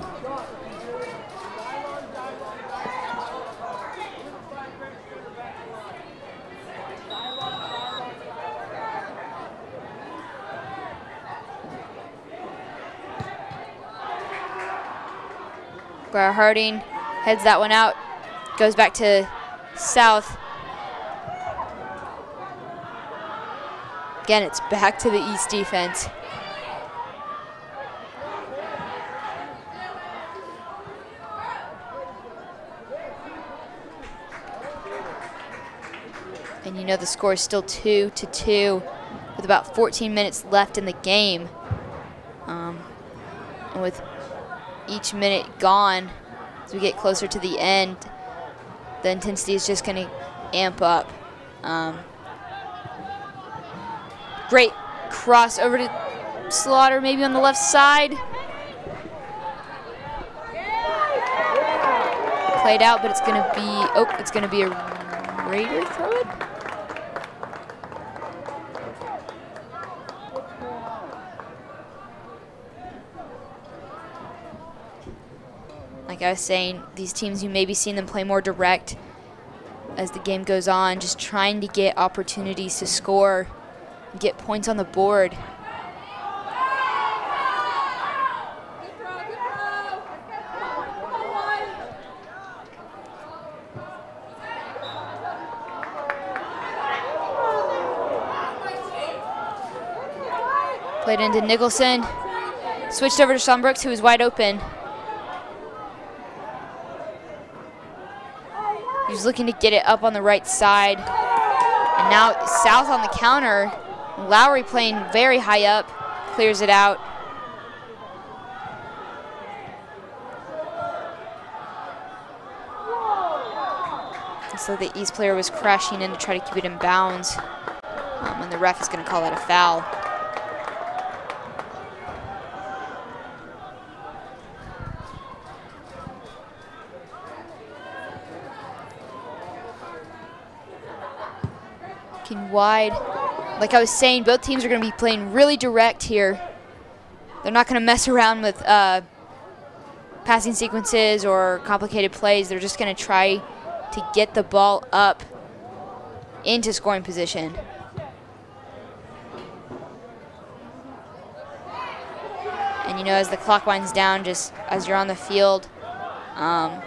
Harding Heads that one out. Goes back to South. Again, it's back to the East defense. And you know the score is still 2-2 with about 14 minutes left in the game. And with each minute gone, as we get closer to the end, the intensity is just going to amp up. Great cross over to Slaughter, maybe on the left side. Played out, but it's going to be, it's going to be a Raider throw it. Like I was saying, these teams, you may be seeing them play more direct as the game goes on, just trying to get opportunities to score, get points on the board. Played into Nicholson, switched over to Sean Brooks, who was wide open. He was looking to get it up on the right side. And now South on the counter. Lowry playing very high up, clears it out. So the East player was crashing in to try to keep it in bounds. And the ref is going to call that a foul. Wide. Like I was saying, both teams are going to be playing really direct here. They're not going to mess around with passing sequences or complicated plays. They're just going to try to get the ball up into scoring position. And you know, as the clock winds down, just as you're on the field, that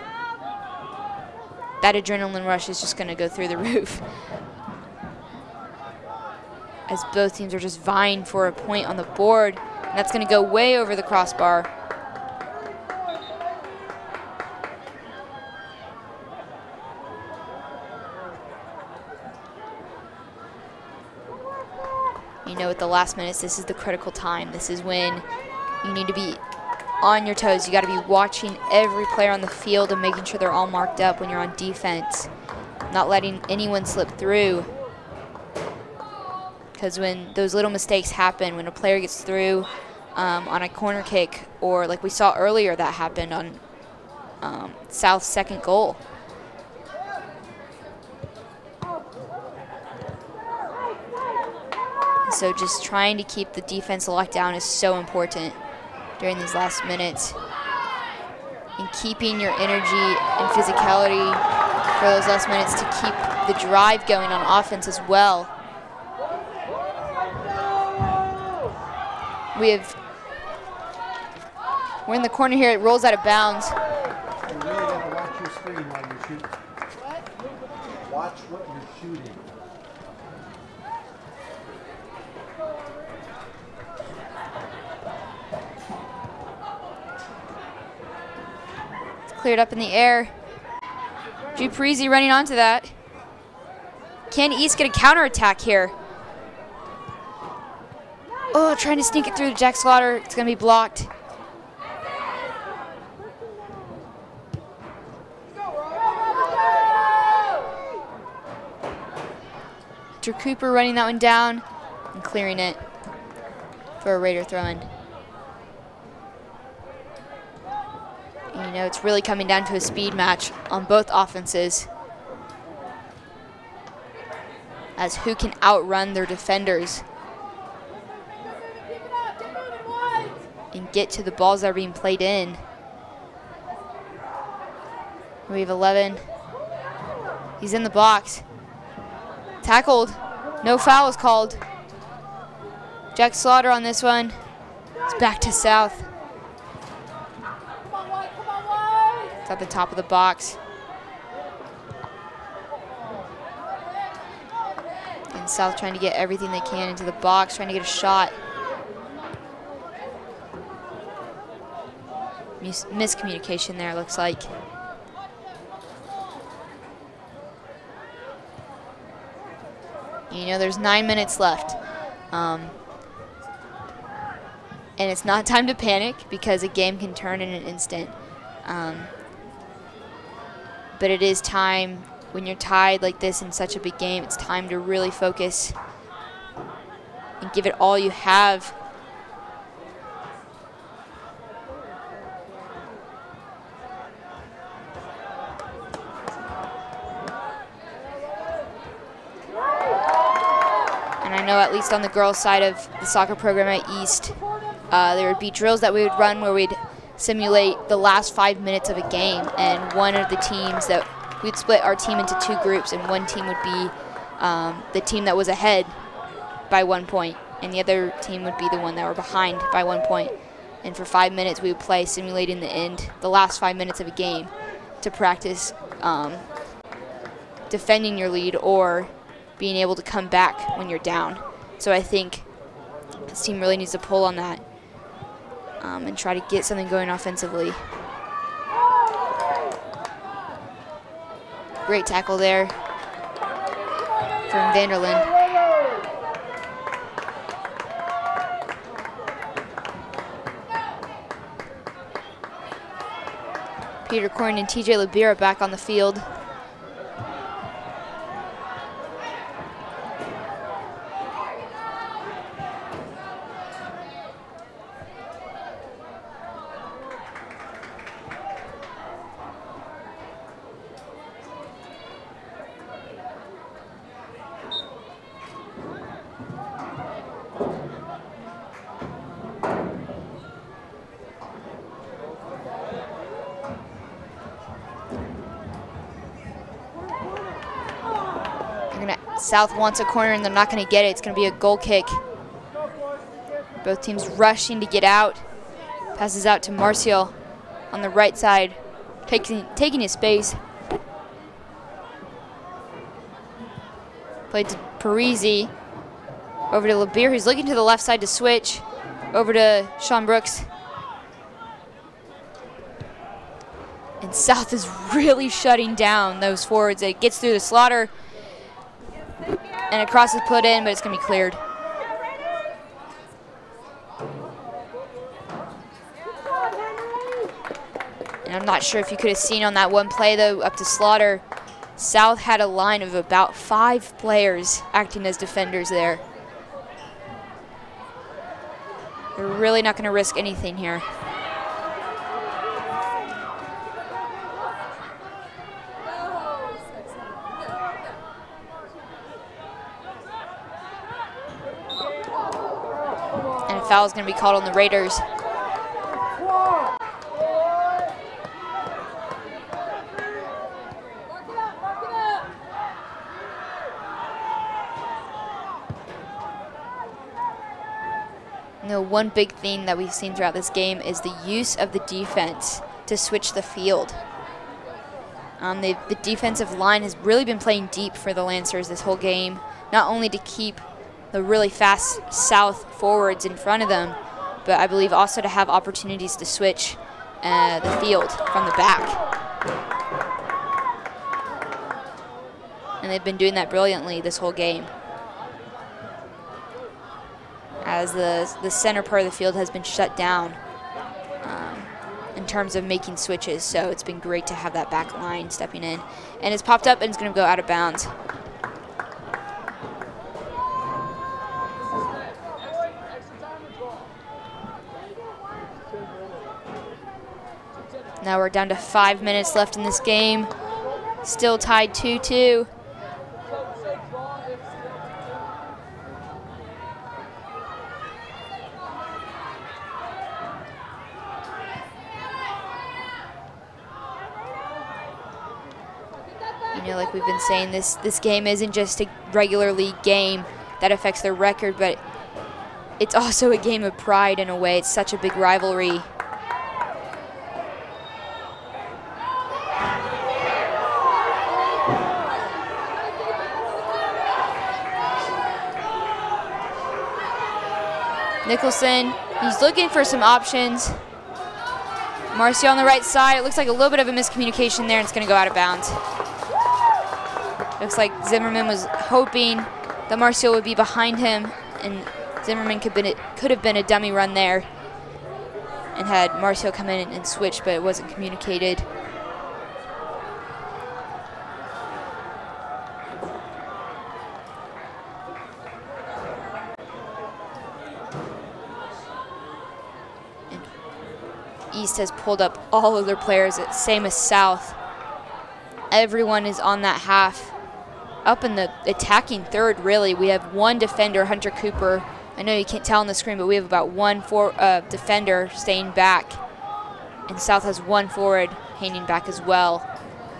adrenaline rush is just going to go through the roof. As both teams are just vying for a point on the board. And that's going to go way over the crossbar. You know, at the last minutes, this is the critical time. This is when you need to be on your toes. You got to be watching every player on the field and making sure they're all marked up when you're on defense. Not letting anyone slip through. Because when those little mistakes happen, when a player gets through on a corner kick, or like we saw earlier that happened on South's second goal. So just trying to keep the defense locked down is so important during these last minutes. And keeping your energy and physicality for those last minutes to keep the drive going on offense as well. We're in the corner here. It rolls out of bounds. You really got to watch your screen while you're shooting. What? Watch what you're shooting. It's cleared up in the air. Drew Parisi running onto that. Can East get a counterattack here? Oh, trying to sneak it through to Jack Slaughter. It's going to be blocked. Drew Cooper running that one down and clearing it for a Raider throw-in. You know, it's really coming down to a speed match on both offenses, as who can outrun their defenders and get to the balls that are being played in. We have 11. He's in the box. Tackled. No foul is called. Jack Slaughter on this one. It's back to South. It's at the top of the box. And South trying to get everything they can into the box, trying to get a shot. Miscommunication there, looks like. You know, there's 9 minutes left. And it's not time to panic because a game can turn in an instant. But it is time, when you're tied like this in such a big game, it's time to really focus and give it all you have. And I know at least on the girls' side of the soccer program at East, there would be drills that we would run where we'd simulate the last 5 minutes of a game, and one of the teams that we'd split our team into 2 groups, and one team would be the team that was ahead by 1 point, and the other team would be the one that were behind by 1 point. And for 5 minutes we would play simulating the last 5 minutes of a game to practice defending your lead or being able to come back when you're down. So I think this team really needs to pull on that and try to get something going offensively. Great tackle there from Vanderland. Peter Corn and TJ Labira back on the field. South wants a corner and they're not going to get it. It's going to be a goal kick. Both teams rushing to get out. Passes out to Marcial on the right side, taking his space. Played to Parisi. Over to Labir, who's looking to the left side to switch. Over to Sean Brooks. And South is really shutting down those forwards. It gets through the Slaughter. And a cross is put in, but it's going to be cleared. And I'm not sure if you could have seen on that one play, though, up to Slaughter. South had a line of about 5 players acting as defenders there. They're really not going to risk anything here. Foul is going to be called on the Raiders. You know, one big theme that we've seen throughout this game is the use of the defense to switch the field. The defensive line has really been playing deep for the Lancers this whole game, not only to keep the really fast South forwards in front of them, but I believe also to have opportunities to switch the field from the back. And they've been doing that brilliantly this whole game, as the center part of the field has been shut down in terms of making switches. So it's been great to have that back line stepping in. And it's popped up and it's going to go out of bounds. Now we're down to 5 minutes left in this game. Still tied 2-2. You know, like we've been saying, this game isn't just a regular league game that affects their record, but it's also a game of pride in a way. It's such a big rivalry. Michaelson, he's looking for some options. Marcio on the right side. It looks like a little bit of a miscommunication there, and it's going to go out of bounds. Looks like Zimmerman was hoping that Marcio would be behind him, and Zimmerman could have been a dummy run there and had Marcio come in and switch, but it wasn't communicated. East has pulled up all of their players, same as South. Everyone is on that half. Up in the attacking third, really, we have one defender, Hunter Cooper. I know you can't tell on the screen, but we have about one defender staying back. And South has one forward hanging back as well.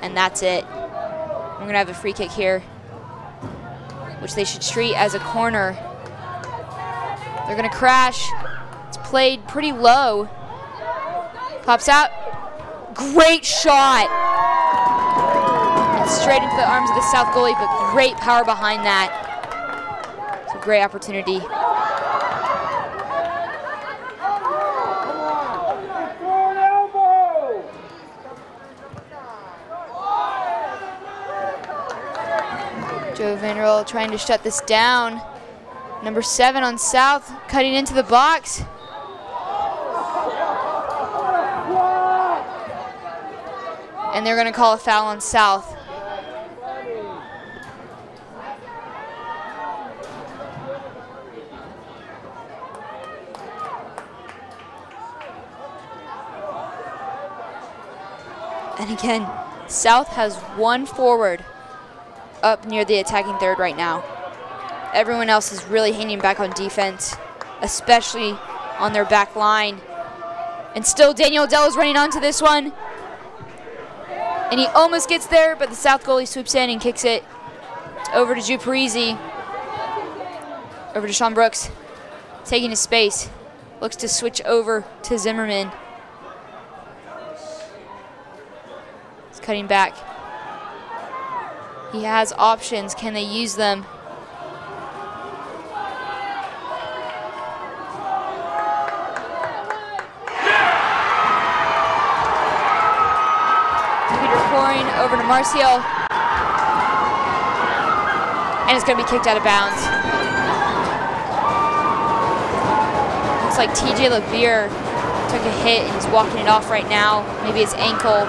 And that's it. We're going to have a free kick here, which they should treat as a corner. They're going to crash. It's played pretty low. Pops out. Great shot. And straight into the arms of the South goalie, but great power behind that. It's a great opportunity. Joe Vanderbilt trying to shut this down. Number 7 on South, cutting into the box. And they're going to call a foul on South. And again, South has one forward up near the attacking third right now. Everyone else is really hanging back on defense, especially on their back line. And still Daniel Dell is running onto this one. And he almost gets there, but the South goalie swoops in and kicks it over to Drew Parisi. Over to Sean Brooks, taking his space. Looks to switch over to Zimmerman. He's cutting back. He has options. Can they use them? Over to Marcio, and it's going to be kicked out of bounds. Looks like TJ LeVere took a hit and he's walking it off right now. Maybe his ankle.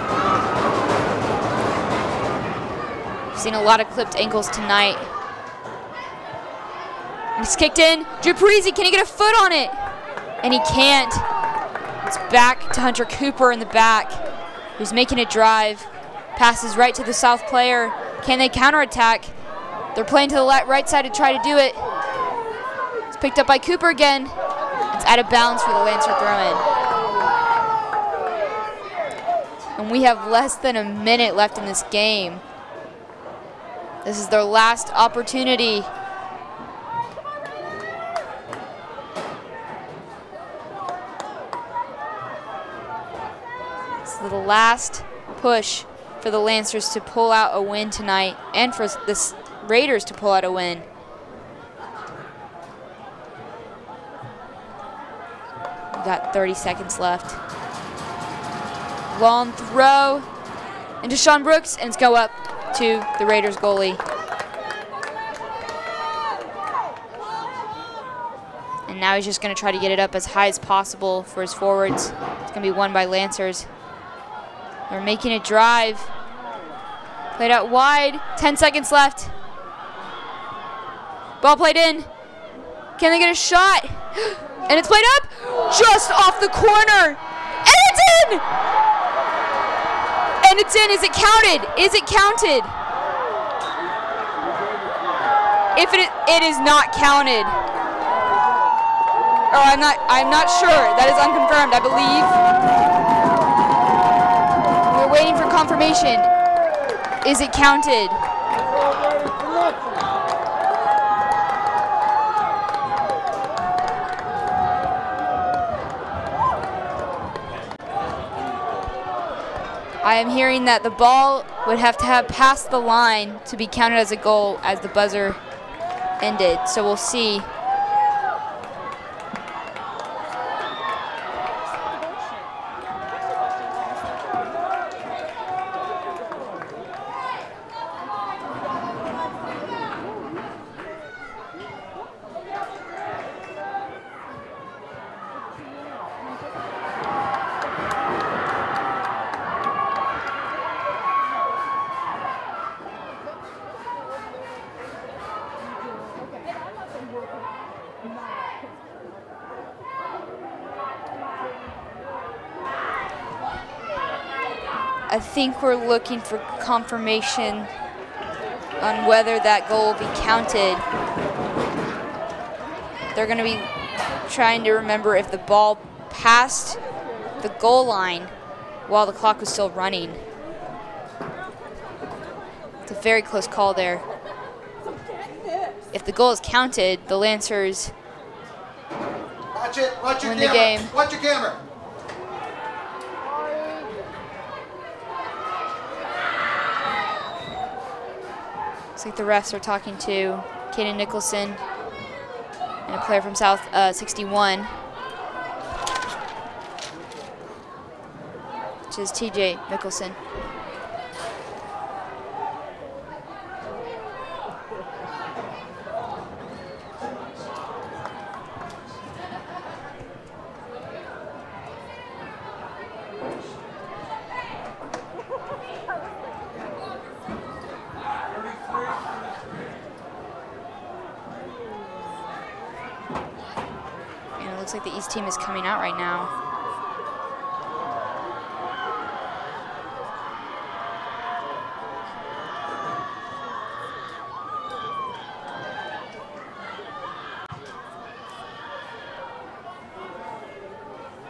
We've seen a lot of clipped ankles tonight. It's kicked in. Drew Parisi, can he get a foot on it? And he can't. It's back to Hunter Cooper in the back, who's making a drive. Passes right to the South player. Can they counterattack? They're playing to the right side to try to do it. It's picked up by Cooper again. It's out of bounds for the Lancer throw-in. And we have less than a minute left in this game. This is their last opportunity. This is the last push for the Lancers to pull out a win tonight, and for the Raiders to pull out a win. We've got 30 seconds left. Long throw into Sean Brooks, and it's go up to the Raiders goalie. And now he's just going to try to get it up as high as possible for his forwards. It's going to be won by Lancers. They're making a drive. Played out wide. 10 seconds left. Ball played in. Can they get a shot? And it's played up just off the corner. And it's in! And it's in. Is it counted? Is it counted? If it is not counted. Or I'm not sure. That is unconfirmed, I believe. We're waiting for confirmation. Is it counted? I am hearing that the ball would have to have passed the line to be counted as a goal as the buzzer ended. So we'll see. I think we're looking for confirmation on whether that goal will be counted. They're going to be trying to remember if the ball passed the goal line while the clock was still running. It's a very close call there. If the goal is counted, the Lancers win the game. Watch your camera. Looks like the refs are talking to Kaden Nicholson and a player from South 61, which is TJ Mickelson. Looks like the East team is coming out right now.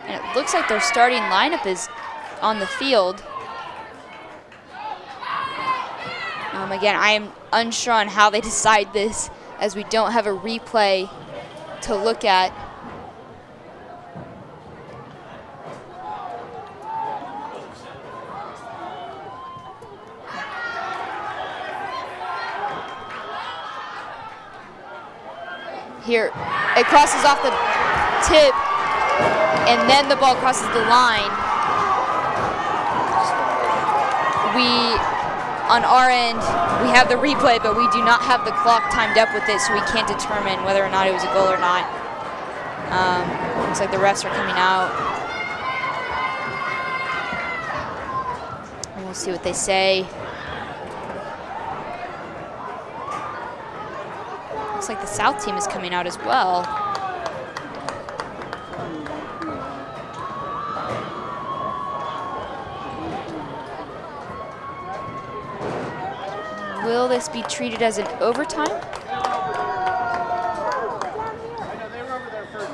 And it looks like their starting lineup is on the field. Again, I am unsure on how they decide this, as we don't have a replay to look at. Here, it crosses off the tip, and then the ball crosses the line. On our end, we have the replay, but we do not have the clock timed up with it, so we can't determine whether or not it was a goal or not. Looks like the refs are coming out. And we'll see what they say. Looks like the South team is coming out as well. Will this be treated as an overtime? I know they were over there first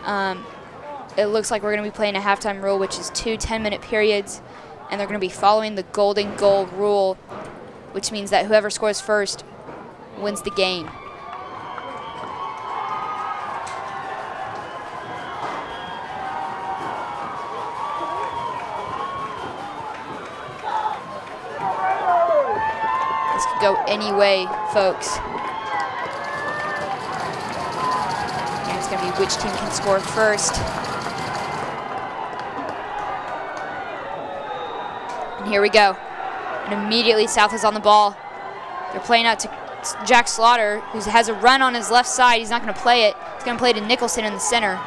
now. It looks like we're going to be playing a halftime rule, which is 2 10-minute periods, and they're going to be following the golden goal rule, which means that whoever scores first wins the game. This could go any way, folks. And it's going to be which team can score first. And here we go. And immediately South is on the ball. They're playing out to Jack Slaughter, who has a run on his left side. He's not going to play it. He's going to play to Nicholson in the center.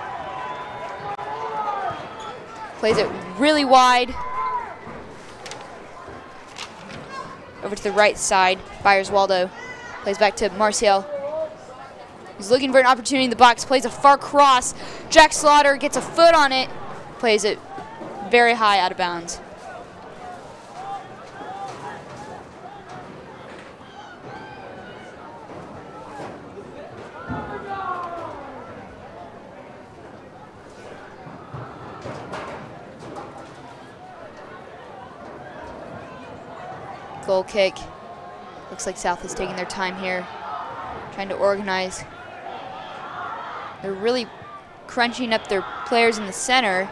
Plays it really wide. Over to the right side, Byers-Waldo. Plays back to Marcial. He's looking for an opportunity in the box. Plays a far cross. Jack Slaughter gets a foot on it. Plays it very high out of bounds. Goal kick. Looks like South is taking their time here, trying to organize. They're really crunching up their players in the center.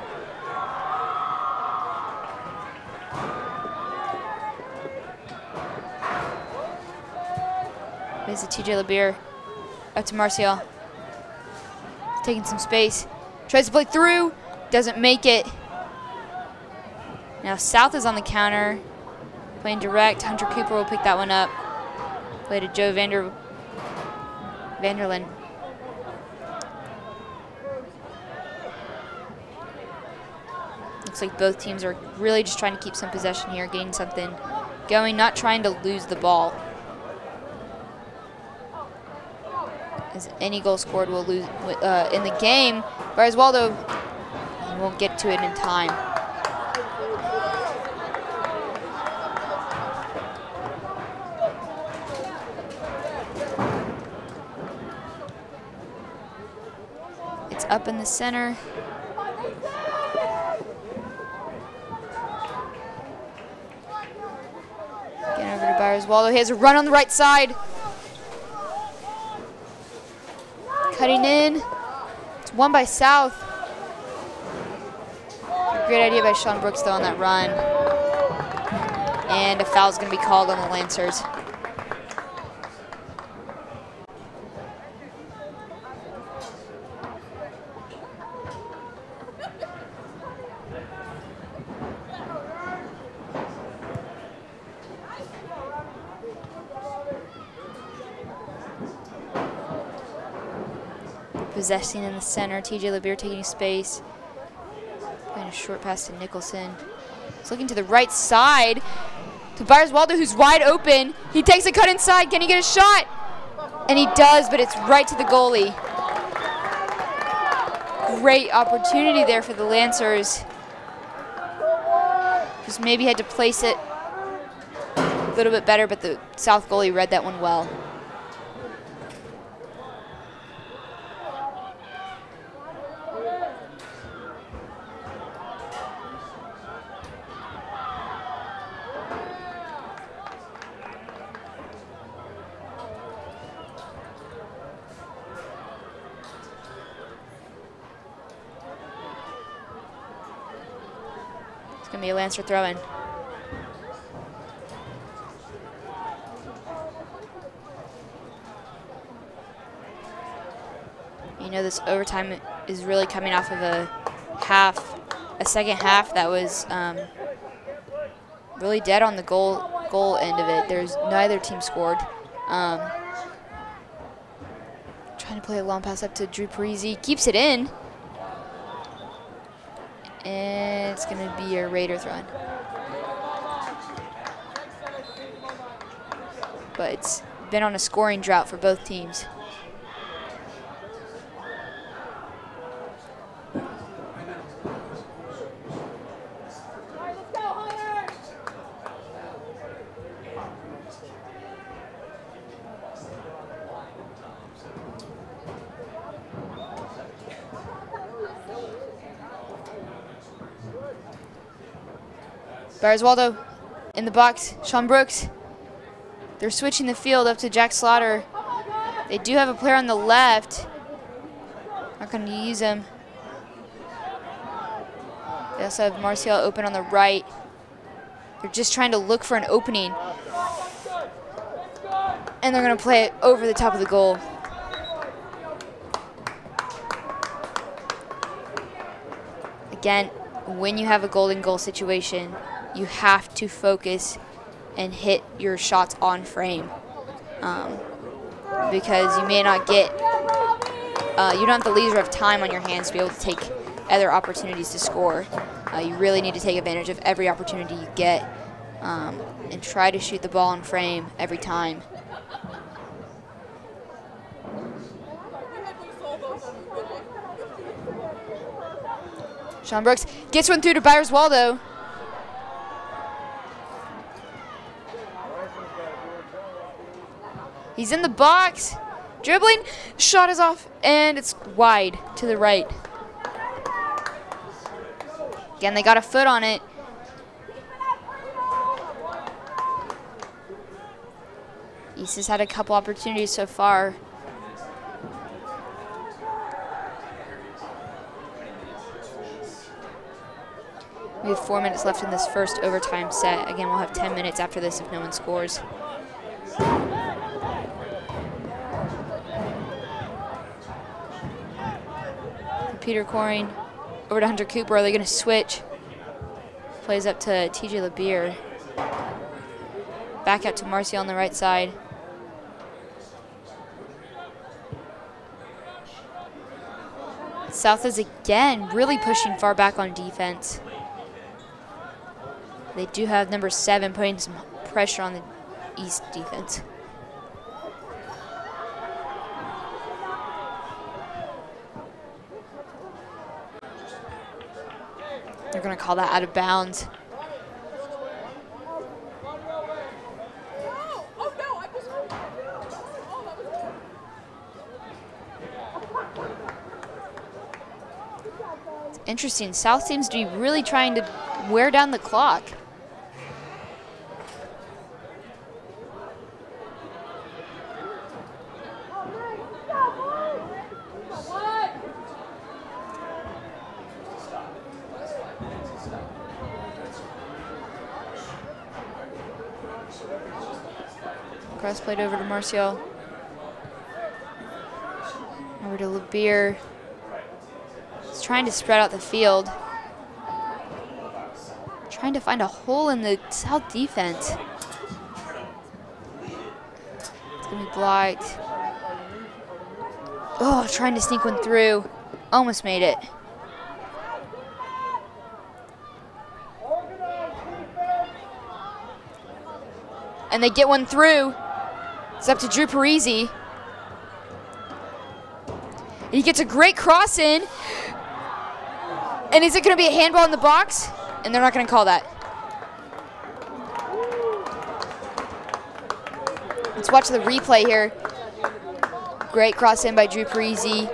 There's a TJ LeBeer up to Marcial. Taking some space. Tries to play through. Doesn't make it. Now South is on the counter. Playing direct. Hunter Cooper will pick that one up. Play to Joe Vanderlyn. Looks like both teams are really just trying to keep some possession here, getting something going, not trying to lose the ball. Because any goal scored will lose in the game. Barraza won't get to it in time. It's up in the center. Getting over to Barraza. He has a run on the right side. Cutting in. It's won by South. Great idea by Sean Brooks, though, on that run. And a foul's going to be called on the Lancers. Possessing in the center, TJ LeBeer taking space. Playing a short pass to Michaelson. He's looking to the right side to Barraza, who's wide open. He takes a cut inside. Can he get a shot? And he does, but it's right to the goalie. Great opportunity there for the Lancers. Just maybe had to place it a little bit better, but the South goalie read that one well. Gonna be a Lancer throw-in. You know, this overtime is really coming off of a second half that was really dead on the goal end of it. There's neither team scored. Trying to play a long pass up to Drew Parisi, keeps it in. And it's going to be a Raider throw-in. But it's been on a scoring drought for both teams. Barraza in the box. Sean Brooks. They're switching the field up to Jack Slaughter. They do have a player on the left. Not going to use him. They also have Martial open on the right. They're just trying to look for an opening. And they're going to play it over the top of the goal. Again, when you have a golden goal situation, you have to focus and hit your shots on frame, because you may not get, you don't have the leisure of time on your hands to be able to take other opportunities to score. You really need to take advantage of every opportunity you get and try to shoot the ball on frame every time. Sean Brooks gets one through to Barraza. He's in the box, dribbling, shot is off, and it's wide to the right. Again, they got a foot on it. East has had a couple opportunities so far. We have 4 minutes left in this first overtime set. Again, we'll have 10 minutes after this if no one scores. Peter Coring over to Hunter Cooper. Are they going to switch? Plays up to TJ LeBeer. Back out to Marcial on the right side. South is again really pushing far back on defense. They do have number 7 putting some pressure on the East defense. They're going to call that out of bounds. It's interesting. South seems to be really trying to wear down the clock. Cross played over to Martial. Over to LeBeer. He's trying to spread out the field. Trying to find a hole in the South defense. It's gonna be blocked. Oh, trying to sneak one through. Almost made it. And they get one through. It's up to Drew Parisi. And he gets a great cross in. And is it going to be a handball in the box? And they're not going to call that. Let's watch the replay here. Great cross in by Drew Parisi.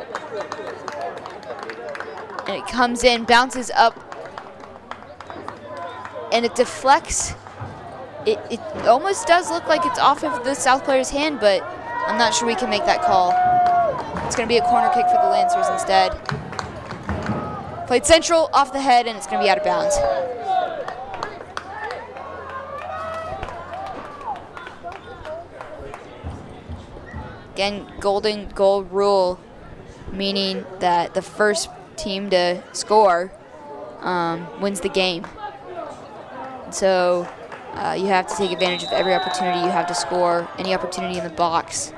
And it comes in, bounces up. And it deflects. It almost does look like it's off of the South player's hand, but I'm not sure we can make that call. It's going to be a corner kick for the Lancers instead. Played central, off the head, and it's going to be out of bounds. Again, golden goal rule, meaning that the first team to score wins the game. So you have to take advantage of every opportunity you have to score, any opportunity in the box.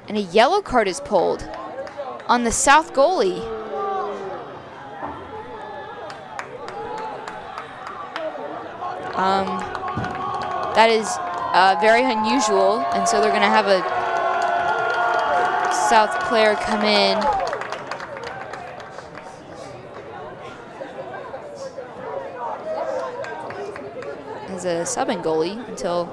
And a yellow card is pulled on the South goalie. That is very unusual, and so they're going to have a South player come in. As a subbing goalie until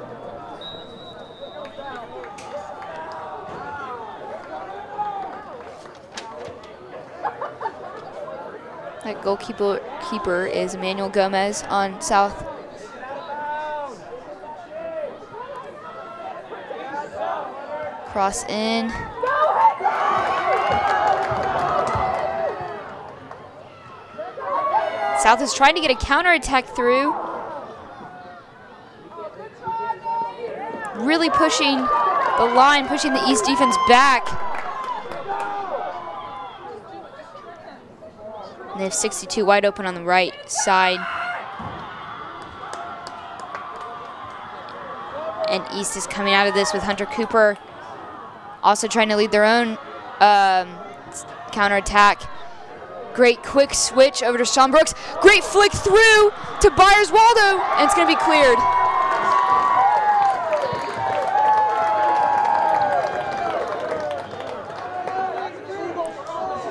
that goalkeeper is Emmanuel Gomez on South. Cross in. South is trying to get a counterattack through. Really pushing the line, pushing the East defense back. And they have 62 wide open on the right side. And East is coming out of this with Hunter Cooper also trying to lead their own counterattack. Great quick switch over to Sean Brooks. Great flick through to Byers-Waldo, and it's going to be cleared.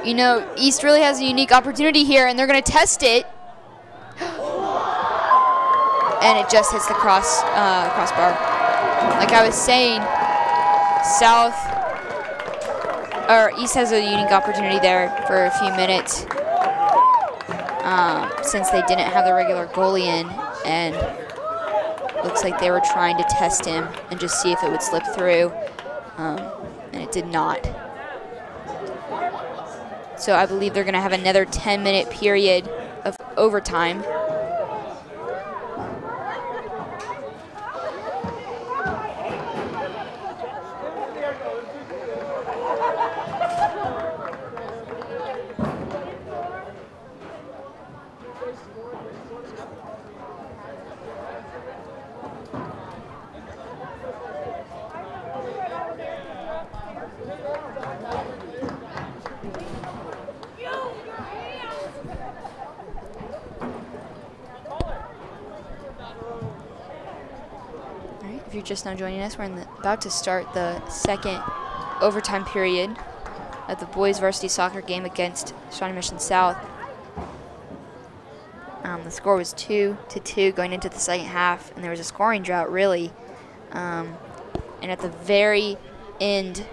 You know, East really has a unique opportunity here, and they're going to test it. And it just hits the crossbar. Like I was saying, East has a unique opportunity there for a few minutes since they didn't have the regular goalie in, and looks like they were trying to test him and just see if it would slip through, and it did not. So I believe they're going to have another 10-minute period of overtime. If you're just now joining us, we're about to start the second overtime period at the boys varsity soccer game against Shawnee Mission South. The score was 2-2 going into the second half, and there was a scoring drought, really. And at the very end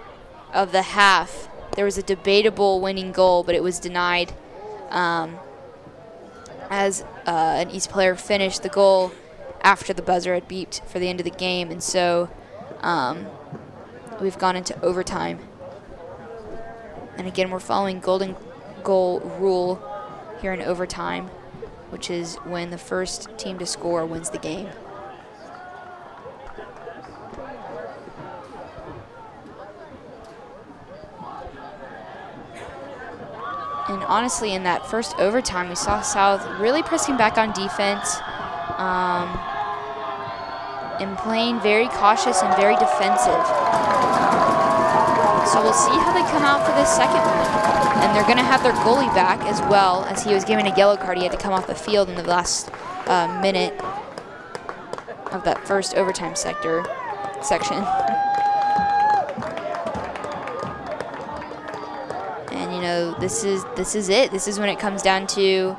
of the half, there was a debatable winning goal, but it was denied as an East player finished the goal after the buzzer had beeped for the end of the game. And so we've gone into overtime. And again, we're following golden goal rule here in overtime, which is when the first team to score wins the game. And honestly, in that first overtime, we saw South really pressing back on defense and playing very cautious and very defensive. So we'll see how they come out for this second one. And they're going to have their goalie back as well, as he was given a yellow card. He had to come off the field in the last minute of that first overtime section. And you know, this is it. This is when it comes down to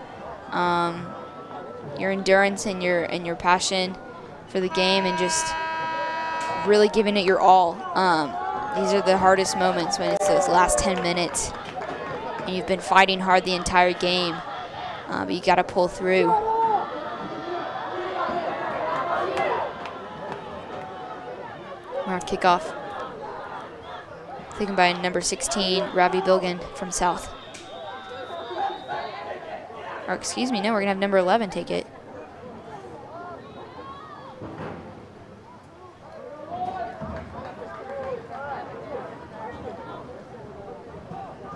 your endurance and your passion for the game, and just really giving it your all. These are the hardest moments, when it's those last 10 minutes and you've been fighting hard the entire game, but you got to pull through. Our kickoff taken by number 16, Ravi Bilgan from South. Or excuse me, no, we're gonna have number 11 take it.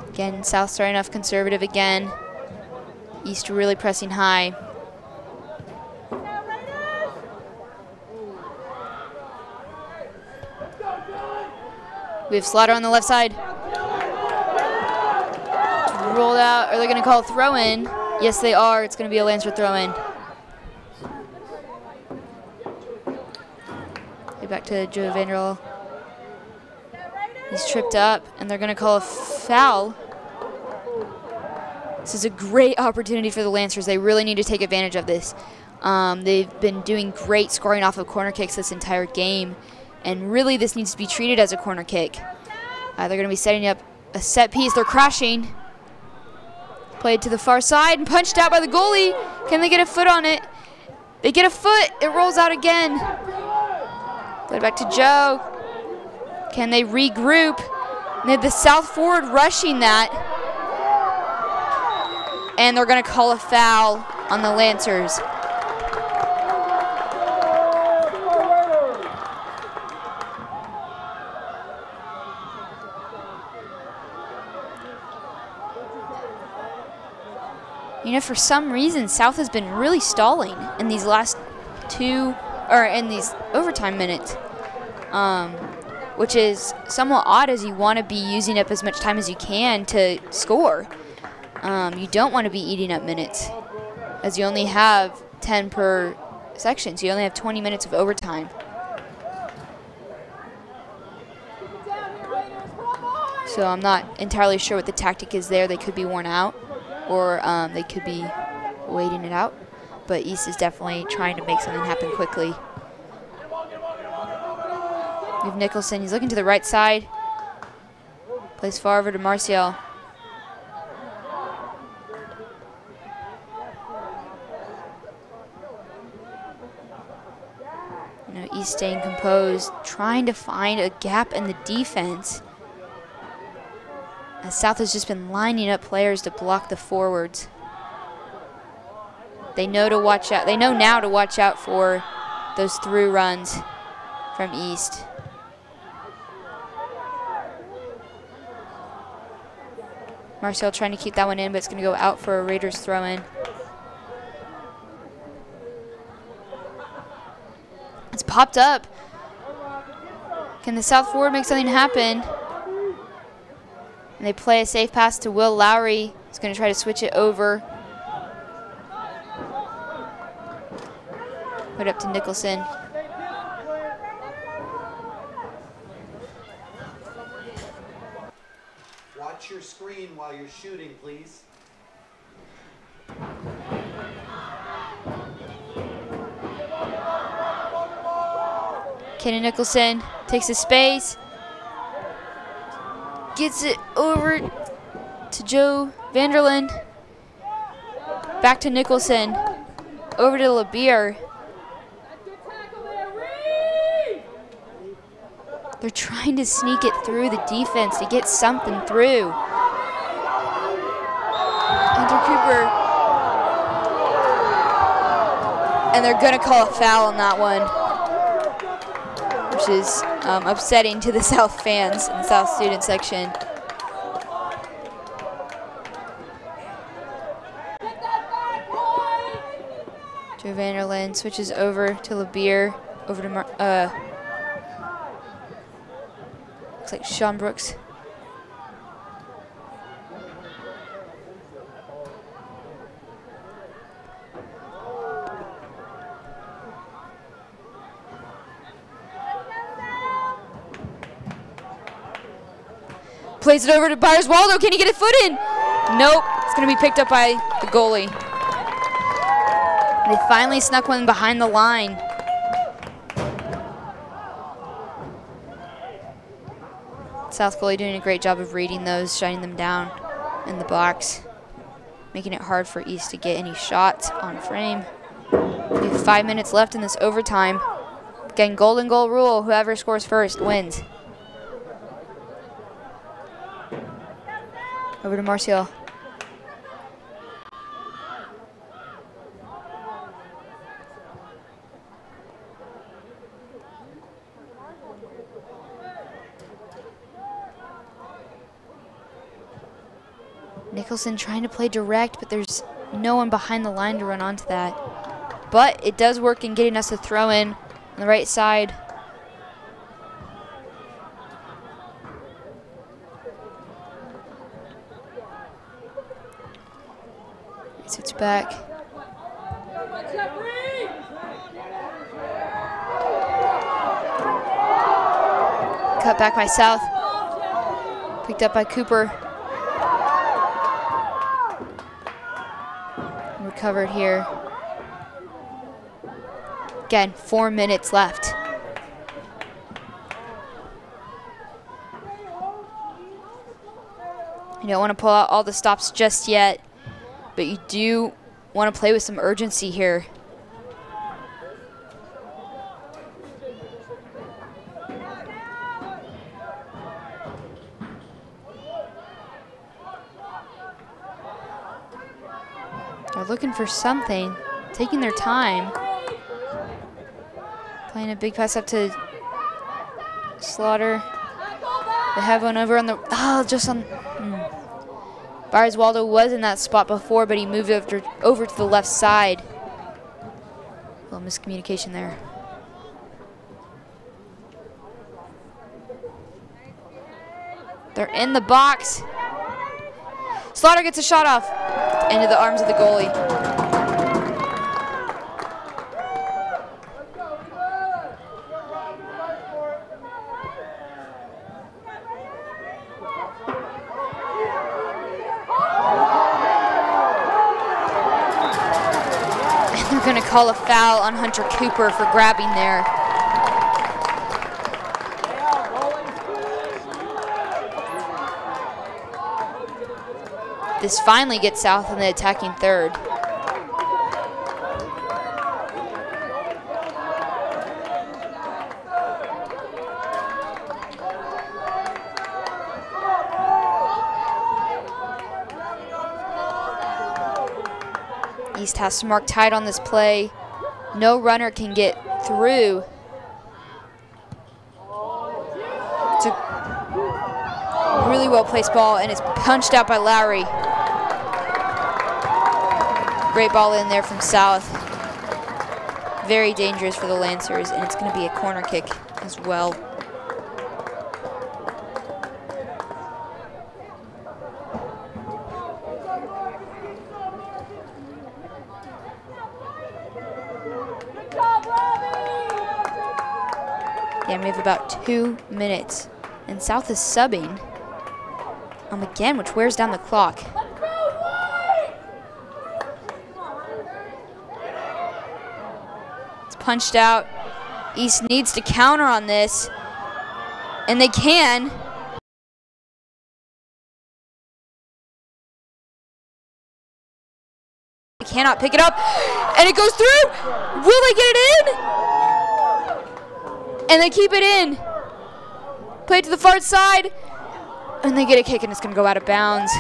Again, South starting off conservative again. East really pressing high. We have Slaughter on the left side. Rolled out. Are they going to call a throw-in? Yes, they are. It's going to be a Lancer throw-in. Get back to Joe Vanderl. He's tripped up, and they're going to call a foul. This is a great opportunity for the Lancers. They really need to take advantage of this. They've been doing great scoring off of corner kicks this entire game, and really this needs to be treated as a corner kick. They're going to be setting up a set piece. They're crashing. Played to the far side and punched out by the goalie. Can they get a foot on it? They get a foot. It rolls out again. Played back to Joe. Can they regroup? And they have the South forward rushing that. And they're going to call a foul on the Lancers. You know, for some reason, South has been really stalling in these last in these overtime minutes, which is somewhat odd, as you want to be using up as much time as you can to score. You don't want to be eating up minutes, as you only have 10 per section, so you only have 20 minutes of overtime. So I'm not entirely sure what the tactic is there. They could be worn out, or they could be waiting it out. But East is definitely trying to make something happen quickly. We have Michaelson. He's looking to the right side. Plays far over to Marcial. You know, East staying composed, trying to find a gap in the defense, as South has just been lining up players to block the forwards. They know to watch out. They know now to watch out for those through runs from East. Marcel trying to keep that one in, but it's going to go out for a Raiders throw-in. It's popped up. Can the South forward make something happen? And they play a safe pass to Will Lowry. He's going to try to switch it over. Put up to Michaelson. Watch your screen while you're shooting, please. Kenny Nicholson takes the space, gets it over to Joe Vanderlyn, back to Nicholson, over to LeBeer. They're trying to sneak it through the defense to get something through. Hunter Cooper. And they're going to call a foul on that one, which is upsetting to the South fans in the South student section. Joe Vanderlyn switches over to LeBeer, over to looks like Sean Brooks. Plays it over to Byers Waldo. Can he get a foot in? Nope. It's going to be picked up by the goalie. They finally snuck one behind the line. South goalie doing a great job of reading those, shining them down in the box, making it hard for East to get any shots on frame. We have 5 minutes left in this overtime. Again, golden goal rule, whoever scores first wins. Over to Marcial. Nicholson trying to play direct, but there's no one behind the line to run onto that. But it does work in getting us a throw in on the right side. Switch back. Cut back by South. Picked up by Cooper. Recovered here. Again, 4 minutes left. You don't want to pull out all the stops just yet, but you do want to play with some urgency here. They're looking for something, taking their time. Playing a big pass up to Slaughter. They have one over on the, just on. Byers Waldo was in that spot before, but he moved over to the left side. A little miscommunication there. They're in the box. Slaughter gets a shot off into the arms of the goalie. And they're going to call a foul on Hunter Cooper for grabbing there. This finally gets South in the attacking third. East has to mark tight on this play. No runner can get through. It's a really well-placed ball, and it's punched out by Lowry. Great ball in there from South. Very dangerous for the Lancers, and it's going to be a corner kick as well. Yeah, we have about 2 minutes, and South is subbing again, which wears down the clock. It's punched out. East needs to counter on this, and they can. They cannot pick it up, and it goes through. Will they get it in? And they keep it in. Play it to the far side, and they get a kick, and it's going to go out of bounds.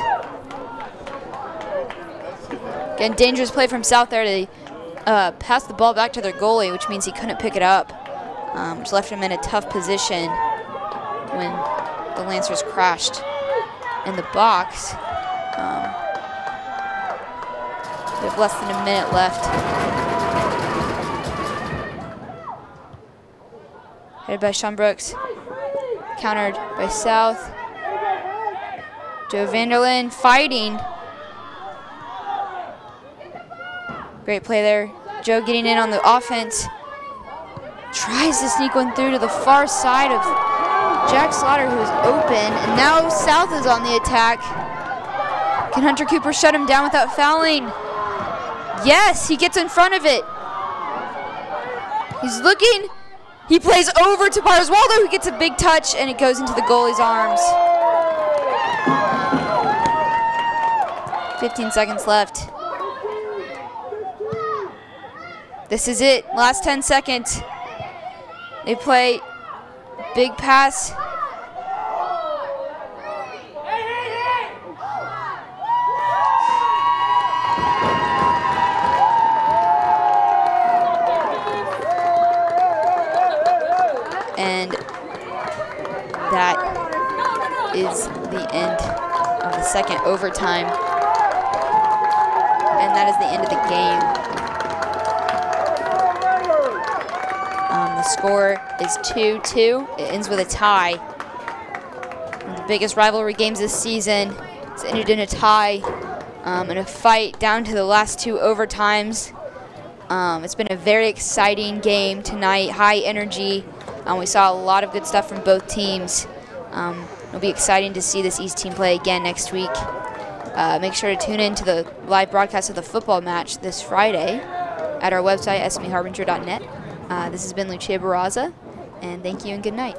Again, dangerous play from South there. They passed the ball back to their goalie, which means he couldn't pick it up, which left him in a tough position when the Lancers crashed in the box. We have less than a minute left. Headed by Sean Brooks. Countered by South. Joe Vanderlyn fighting. Great play there. Joe getting in on the offense. Tries to sneak one through to the far side of Jack Slaughter, who is open. And now South is on the attack. Can Hunter Cooper shut him down without fouling? Yes, he gets in front of it. He's looking. He plays over to Barzwaldo, who gets a big touch, and it goes into the goalie's arms. 15 seconds left. This is it, last 10 seconds. They play big pass. And that is the end of the second overtime. And that is the end of the game. The score is 2-2. It ends with a tie. One of the biggest rivalry games this season. It's ended in a tie, in a fight down to the last two overtimes. It's been a very exciting game tonight, high energy. We saw a lot of good stuff from both teams. It'll be exciting to see this East team play again next week. Make sure to tune in to the live broadcast of the football match this Friday at our website, smeharbinger.net. This has been Lucia Barraza, and thank you and good night.